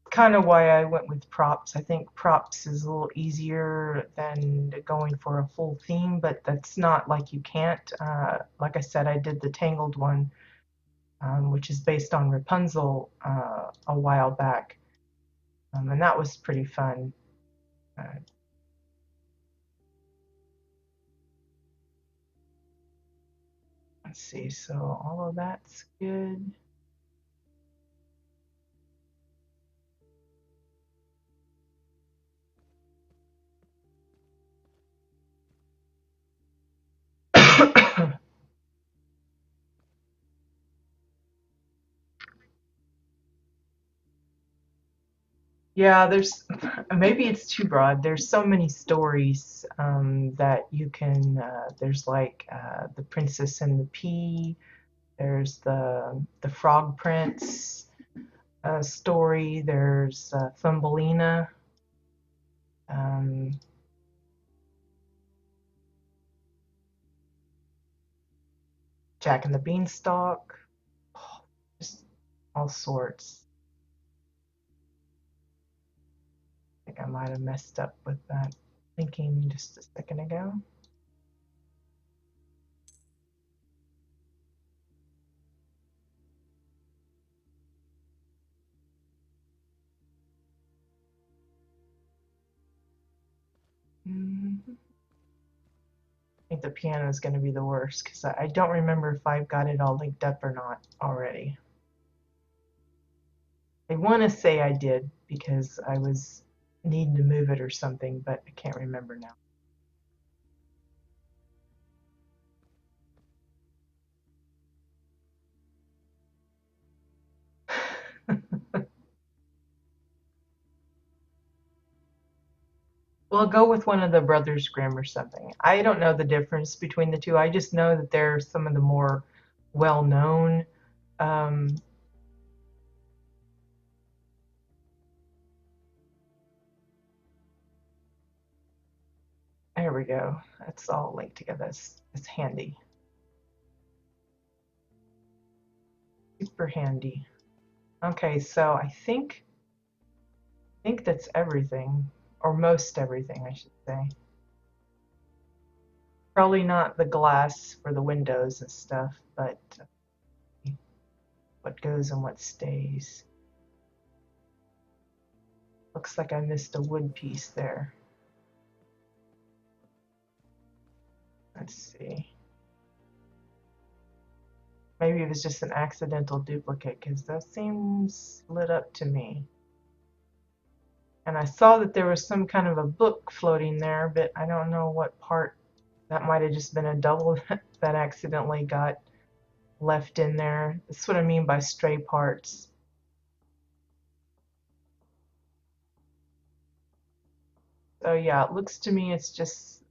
S1: Kind of why I went with props. I think props is a little easier than going for a full theme, but that's not like you can't. Like I said, I did the Tangled one, which is based on Rapunzel a while back, and that was pretty fun. Let's see, so all of that's good. Yeah, there's maybe it's too broad. There's so many stories that you can. There's like the Princess and the Pea. There's the Frog Prince story. There's Thumbelina. Um, Jack and the Beanstalk. Oh, just all sorts. I think I might have messed up with that thinking just a second ago. I think the piano is going to be the worst because I don't remember if I've got it all linked up or not already. I want to say I did because I was needing to move it or something, but I can't remember now. Well, go with one of the Brothers Grimm or something. I don't know the difference between the two. I just know that they're some of the more well-known. Um, there we go. That's all linked together. That's handy. Super handy. Okay, so I think that's everything, or most everything, I should say. Probably not the glass for the windows and stuff, but what goes and what stays. Looks like I missed a wood piece there. Let's see. Maybe it was just an accidental duplicate because that seems lit up to me. And I saw that there was some kind of a book floating there, but I don't know what part. That might have just been a double that accidentally got left in there. That's what I mean by stray parts. So yeah, it looks to me it's just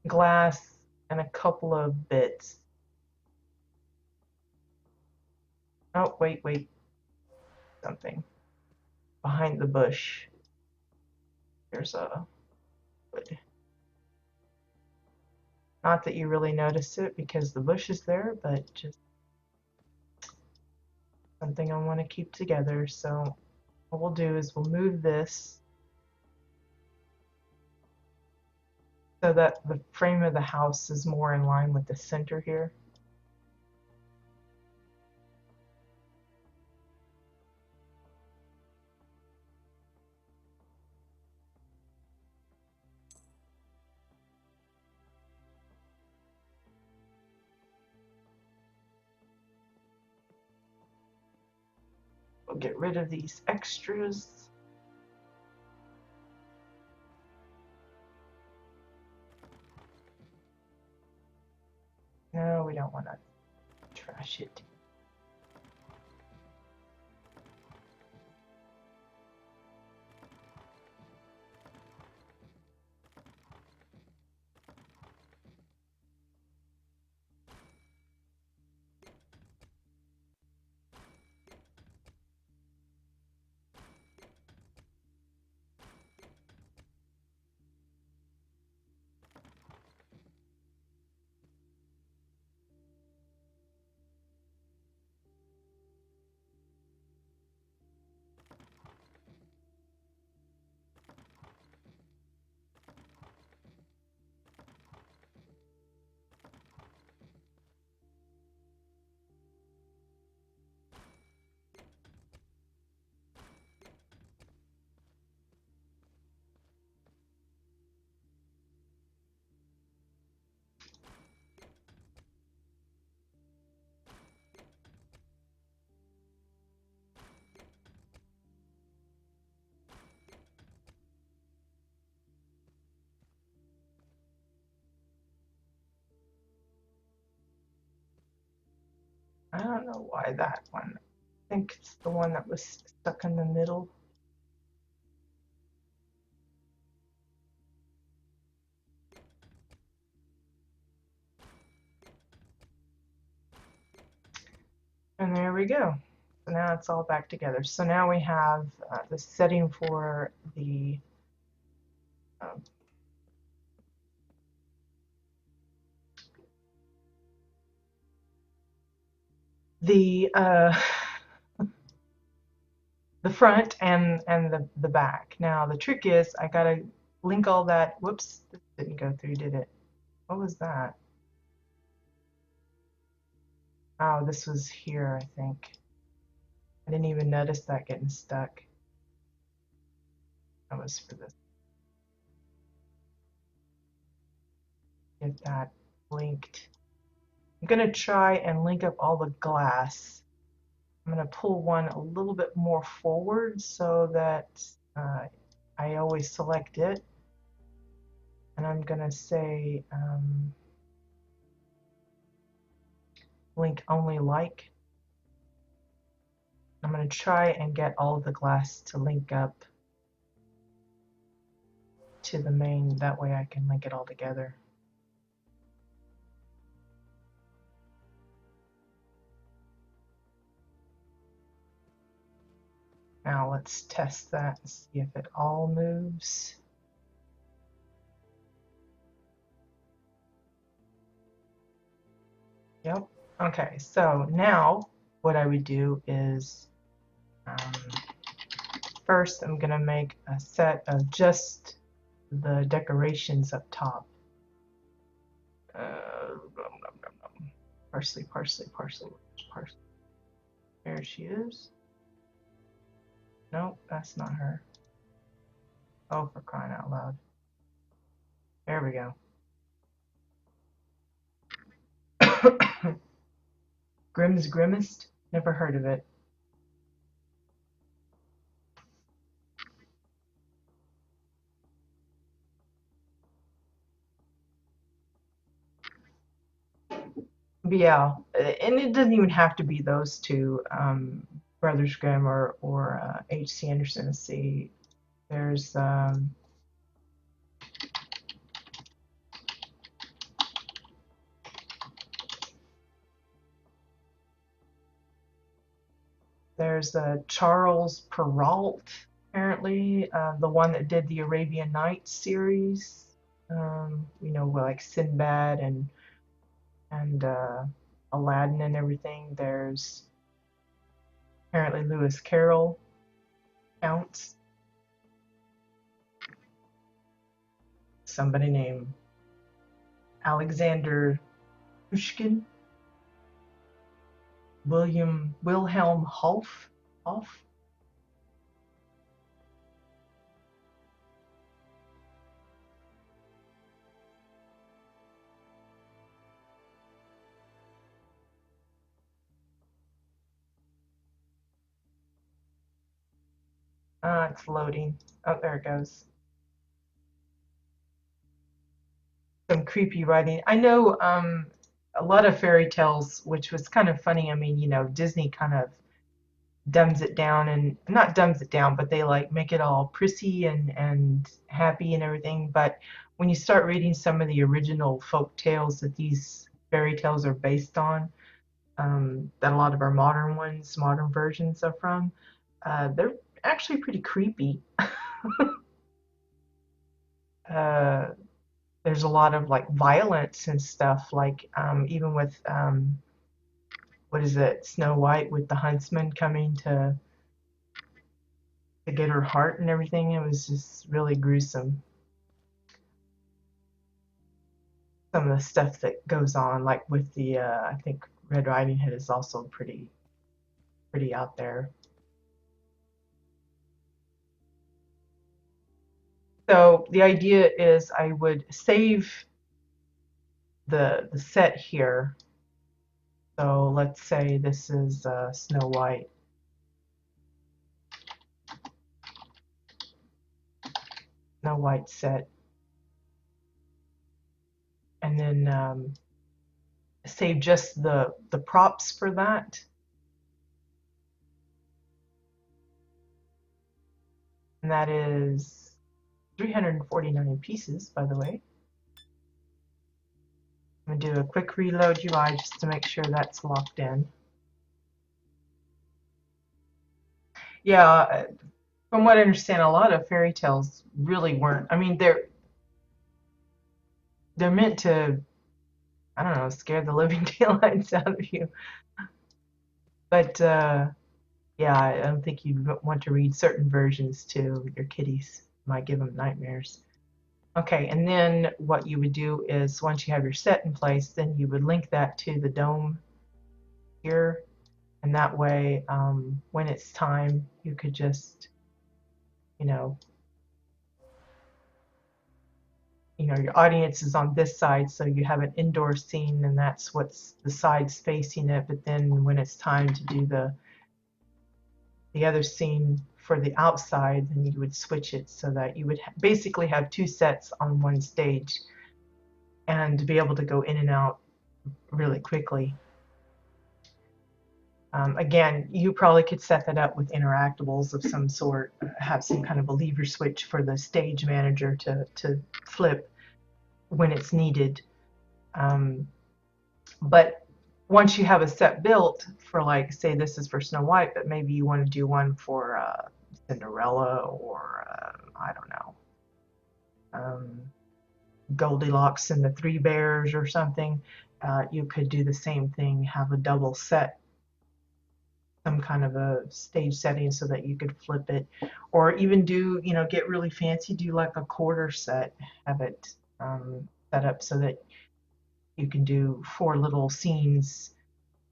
S1: glass and a couple of bits. Oh, wait. Something. Behind the bush. There's a wood. Not that you really notice it because the bush is there, but just something I want to keep together. So what we'll do is we'll move this so that the frame of the house is more in line with the center here. We'll get rid of these extras. No, we don't want to trash it. I don't know why that one. I think it's the one that was stuck in the middle. And there we go. So now it's all back together. So now we have the setting for the um, the the front and the back. Now the trick is I gotta link all that. Whoops, this didn't go through, did it? What was that? Oh, this was here, I think. I didn't even notice that getting stuck. That was for this. Get that linked. I'm gonna try and link up all the glass. I'm gonna pull one a little bit more forward so that I always select it. And I'm gonna say link only like. I'm going to try and get all of the glass to link up to the main. That way I can link it all together. Now let's test that and see if it all moves. Yep. Okay, so now what I would do is first I'm going to make a set of just the decorations up top. Parsley, parsley, parsley, parsley. There she is. Nope, that's not her. Oh, for crying out loud. There we go. Grimm's Grimmest? Never heard of it. But yeah, and it doesn't even have to be those two, Brothers Grimm or H.C. Andersen. See, there's Charles Perrault, apparently, the one that did the Arabian Nights series. You know, like Sinbad and Aladdin and everything. There's apparently Lewis Carroll counts. Somebody named Alexander Pushkin, Wilhelm Hoff. Hoff. It's loading. Oh, there it goes. Some creepy writing. I know a lot of fairy tales, which was kind of funny. I mean, Disney kind of dumbs it down, and not dumbs it down, but they like make it all prissy and happy and everything. But when you start reading some of the original folk tales that these fairy tales are based on, that a lot of our modern versions are from, they're actually pretty creepy. uh, there's a lot of like violence and stuff, like even with what is it, Snow White with the huntsman coming to get her heart and everything. It was just really gruesome. Some of the stuff that goes on, like with the I think Red Riding Hood is also pretty out there. So the idea is I would save the set here. So let's say this is Snow White. Snow White set. And then save just the props for that. And that is 349 pieces, by the way. I'm going to do a quick reload UI just to make sure that's locked in. Yeah, from what I understand, a lot of fairy tales really weren't. I mean, they're meant to, I don't know, scare the living daylights out of you. But yeah, I don't think you'd want to read certain versions to your kitties. Might give them nightmares. Okay, and then what you would do is once you have your set in place, then you would link that to the dome here, and that way, when it's time, you could just, you know, your audience is on this side, so you have an indoor scene, and that's what's the sides facing it. But then when it's time to do the other scene for the outside, then you would switch it so that you would basically have two sets on one stage and be able to go in and out really quickly. Again, you probably could set that up with interactables of some sort, have some kind of a lever switch for the stage manager to flip when it's needed. But once you have a set built for, like, say this is for Snow White, but maybe you want to do one for Cinderella or I don't know, Goldilocks and the Three Bears or something, you could do the same thing, have a double set, some kind of a stage setting so that you could flip it, or even do, get really fancy, do like a quarter set, have it set up so that you can do 4 little scenes,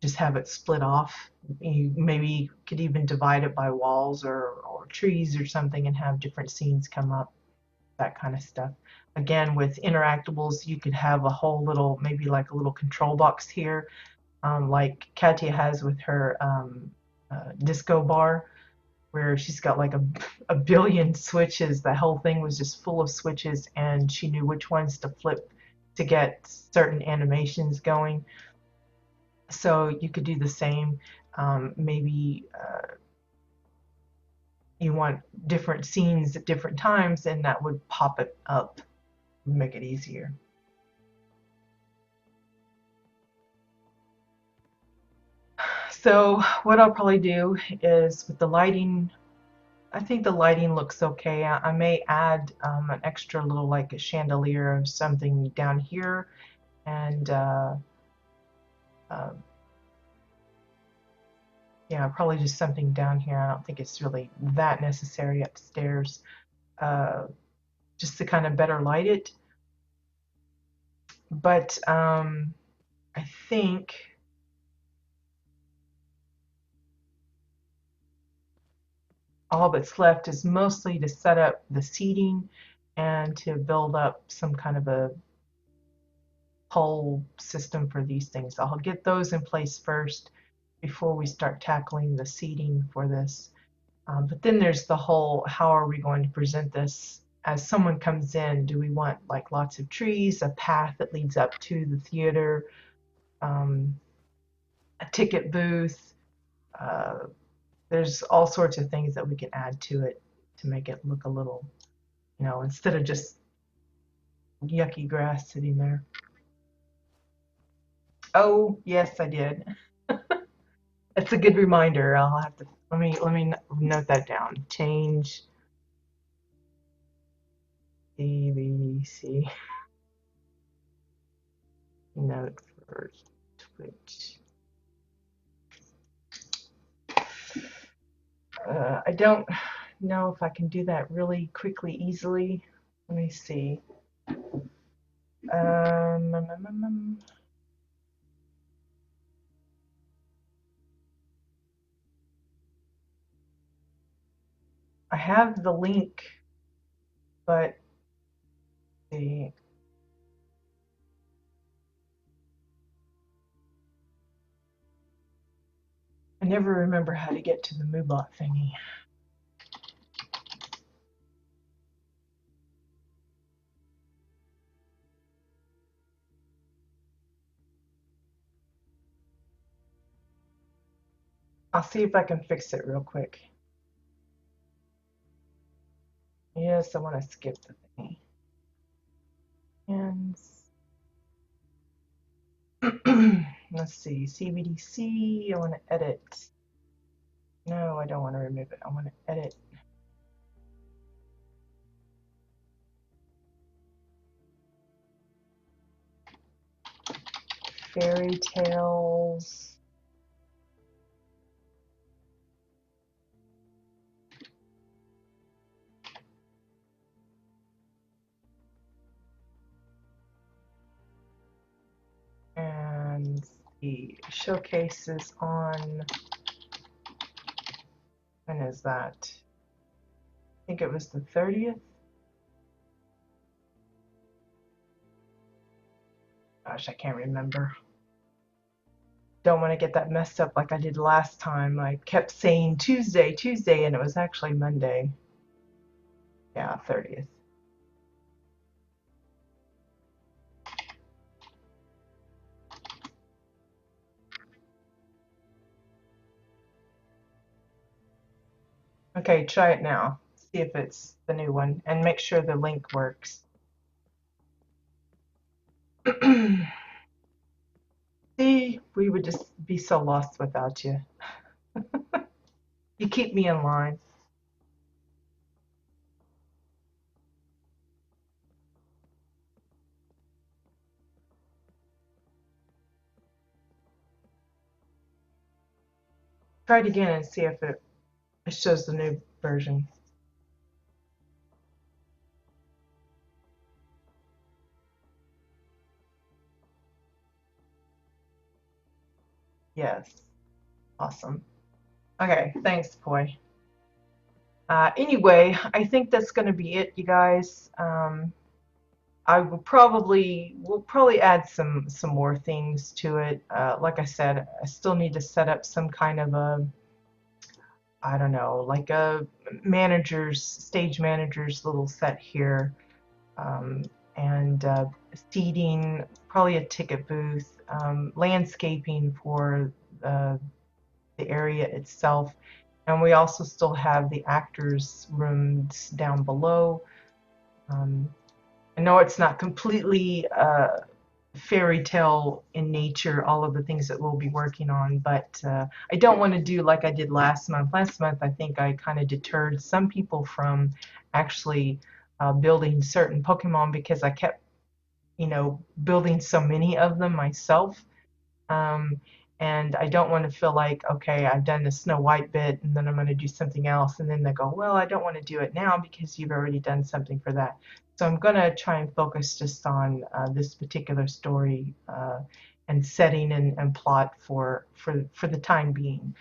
S1: just have it split off. You maybe could even divide it by walls or trees or something and have different scenes come up, that kind of stuff. Again, with interactables, you could have a whole little, maybe like a little control box here, like Katia has with her disco bar, where she's got like a billion switches. The whole thing was just full of switches, and she knew which ones to flip to get certain animations going. So you could do the same. Maybe you want different scenes at different times, and that would pop it up, make it easier. So what I'll probably do is with the lighting, I think the lighting looks okay. I may add an extra little, like a chandelier or something down here, and yeah, probably just something down here. I don't think it's really that necessary upstairs, just to kind of better light it. But I think all that's left is mostly to set up the seating and to build up some kind of a whole system for these things. I'll get those in place first before we start tackling the seating for this. But then there's the whole, how are we going to present this as someone comes in? Do we want like lots of trees, a path that leads up to the theater, um, a ticket booth? Uh, there's all sorts of things that we can add to it to make it look a little, instead of just yucky grass sitting there. Oh, yes, I did. That's a good reminder. I'll have to let me note that down. Change CBDC note for Twitch. I don't know if I can do that really quickly, easily. Let me see. I have the link, but see. I never remember how to get to the MooBot thingy. I'll see if I can fix it real quick. Yes, I want to skip the thingy. And let's see, CBDC, I want to edit. No, I don't want to remove it. I want to edit. Fairy tales. And the showcase is on, when is that? I think it was the 30th. Gosh, I can't remember. Don't want to get that messed up like I did last time. I kept saying Tuesday, Tuesday, and it was actually Monday. Yeah, 30th. Okay, try it now. See if it's the new one, and make sure the link works. See, we would just be so lost without you. You keep me in line. Try it again and see if it shows the new version. Yes. Awesome. Okay, thanks, Poi. Anyway, I think that's going to be it, you guys. We'll probably add some more things to it. Like I said, I still need to set up some kind of a, I don't know, like a stage manager's little set here, and seating, probably a ticket booth, landscaping for the area itself. And we also still have the actors' rooms down below. I know it's not completely fairy tale in nature, all of the things that we'll be working on, but I don't want to do like I did last month. Last month, I think I kind of deterred some people from actually building certain Pokemon because I kept, building so many of them myself. And I don't want to feel like, okay, I've done the Snow White bit and then I'm going to do something else. And then they go, well, I don't want to do it now because you've already done something for that. So I'm going to try and focus just on this particular story and setting and plot for the time being.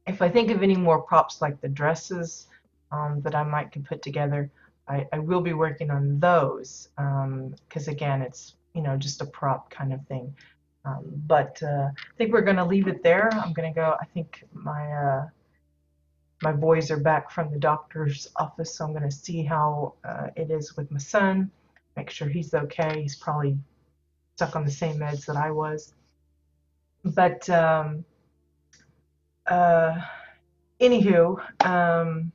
S1: If I think of any more props like the dresses that I might can put together, I will be working on those because again, it's just a prop kind of thing. But I think we're going to leave it there. I'm going to go. I think my boys are back from the doctor's office, so I'm going to see how it is with my son. Make sure he's okay. He's probably stuck on the same meds that I was. But uh, anywho,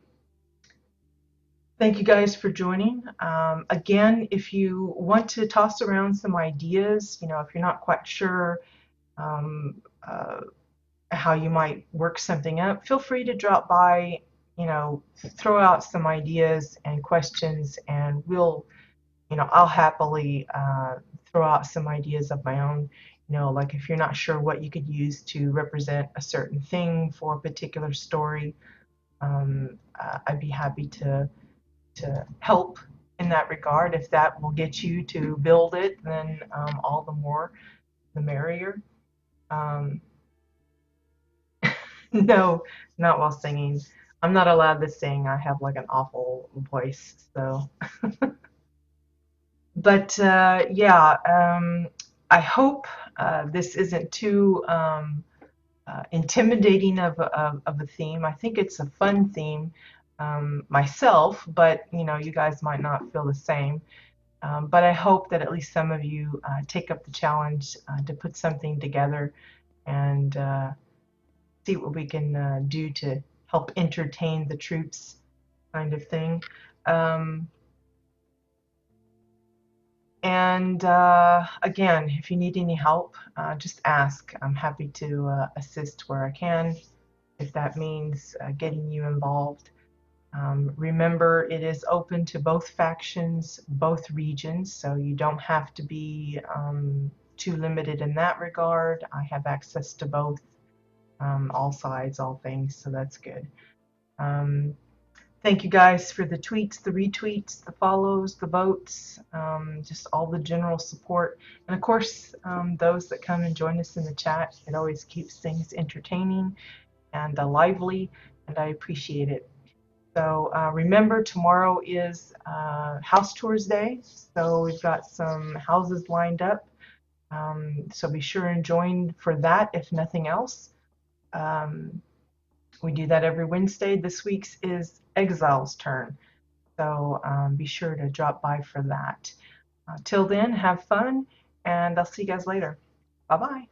S1: thank you guys for joining. Again, if you want to toss around some ideas, if you're not quite sure um, how you might work something up, feel free to drop by, throw out some ideas and questions, and I'll happily throw out some ideas of my own. Like if you're not sure what you could use to represent a certain thing for a particular story, I'd be happy to help in that regard. If that will get you to build it, then all the more, the merrier. Um, no, not while singing. I'm not allowed to sing. I have like an awful voice. So, but yeah, I hope this isn't too intimidating of a theme. I think it's a fun theme myself, but you guys might not feel the same. But I hope that at least some of you take up the challenge to put something together and see what we can do to help entertain the troops, kind of thing. Um, and again, if you need any help, just ask. I'm happy to assist where I can, if that means getting you involved. Remember, it is open to both factions, both regions, so you don't have to be too limited in that regard. I have access to both, all sides, all things, so that's good. Thank you guys for the tweets, the retweets, the follows, the votes, just all the general support. And of course, those that come and join us in the chat. It always keeps things entertaining and lively, and I appreciate it. So remember, tomorrow is House Tours Day, so we've got some houses lined up. So be sure and join for that, if nothing else. We do that every Wednesday. This week's is Exile's turn, so be sure to drop by for that. Till then, have fun, and I'll see you guys later. Bye-bye.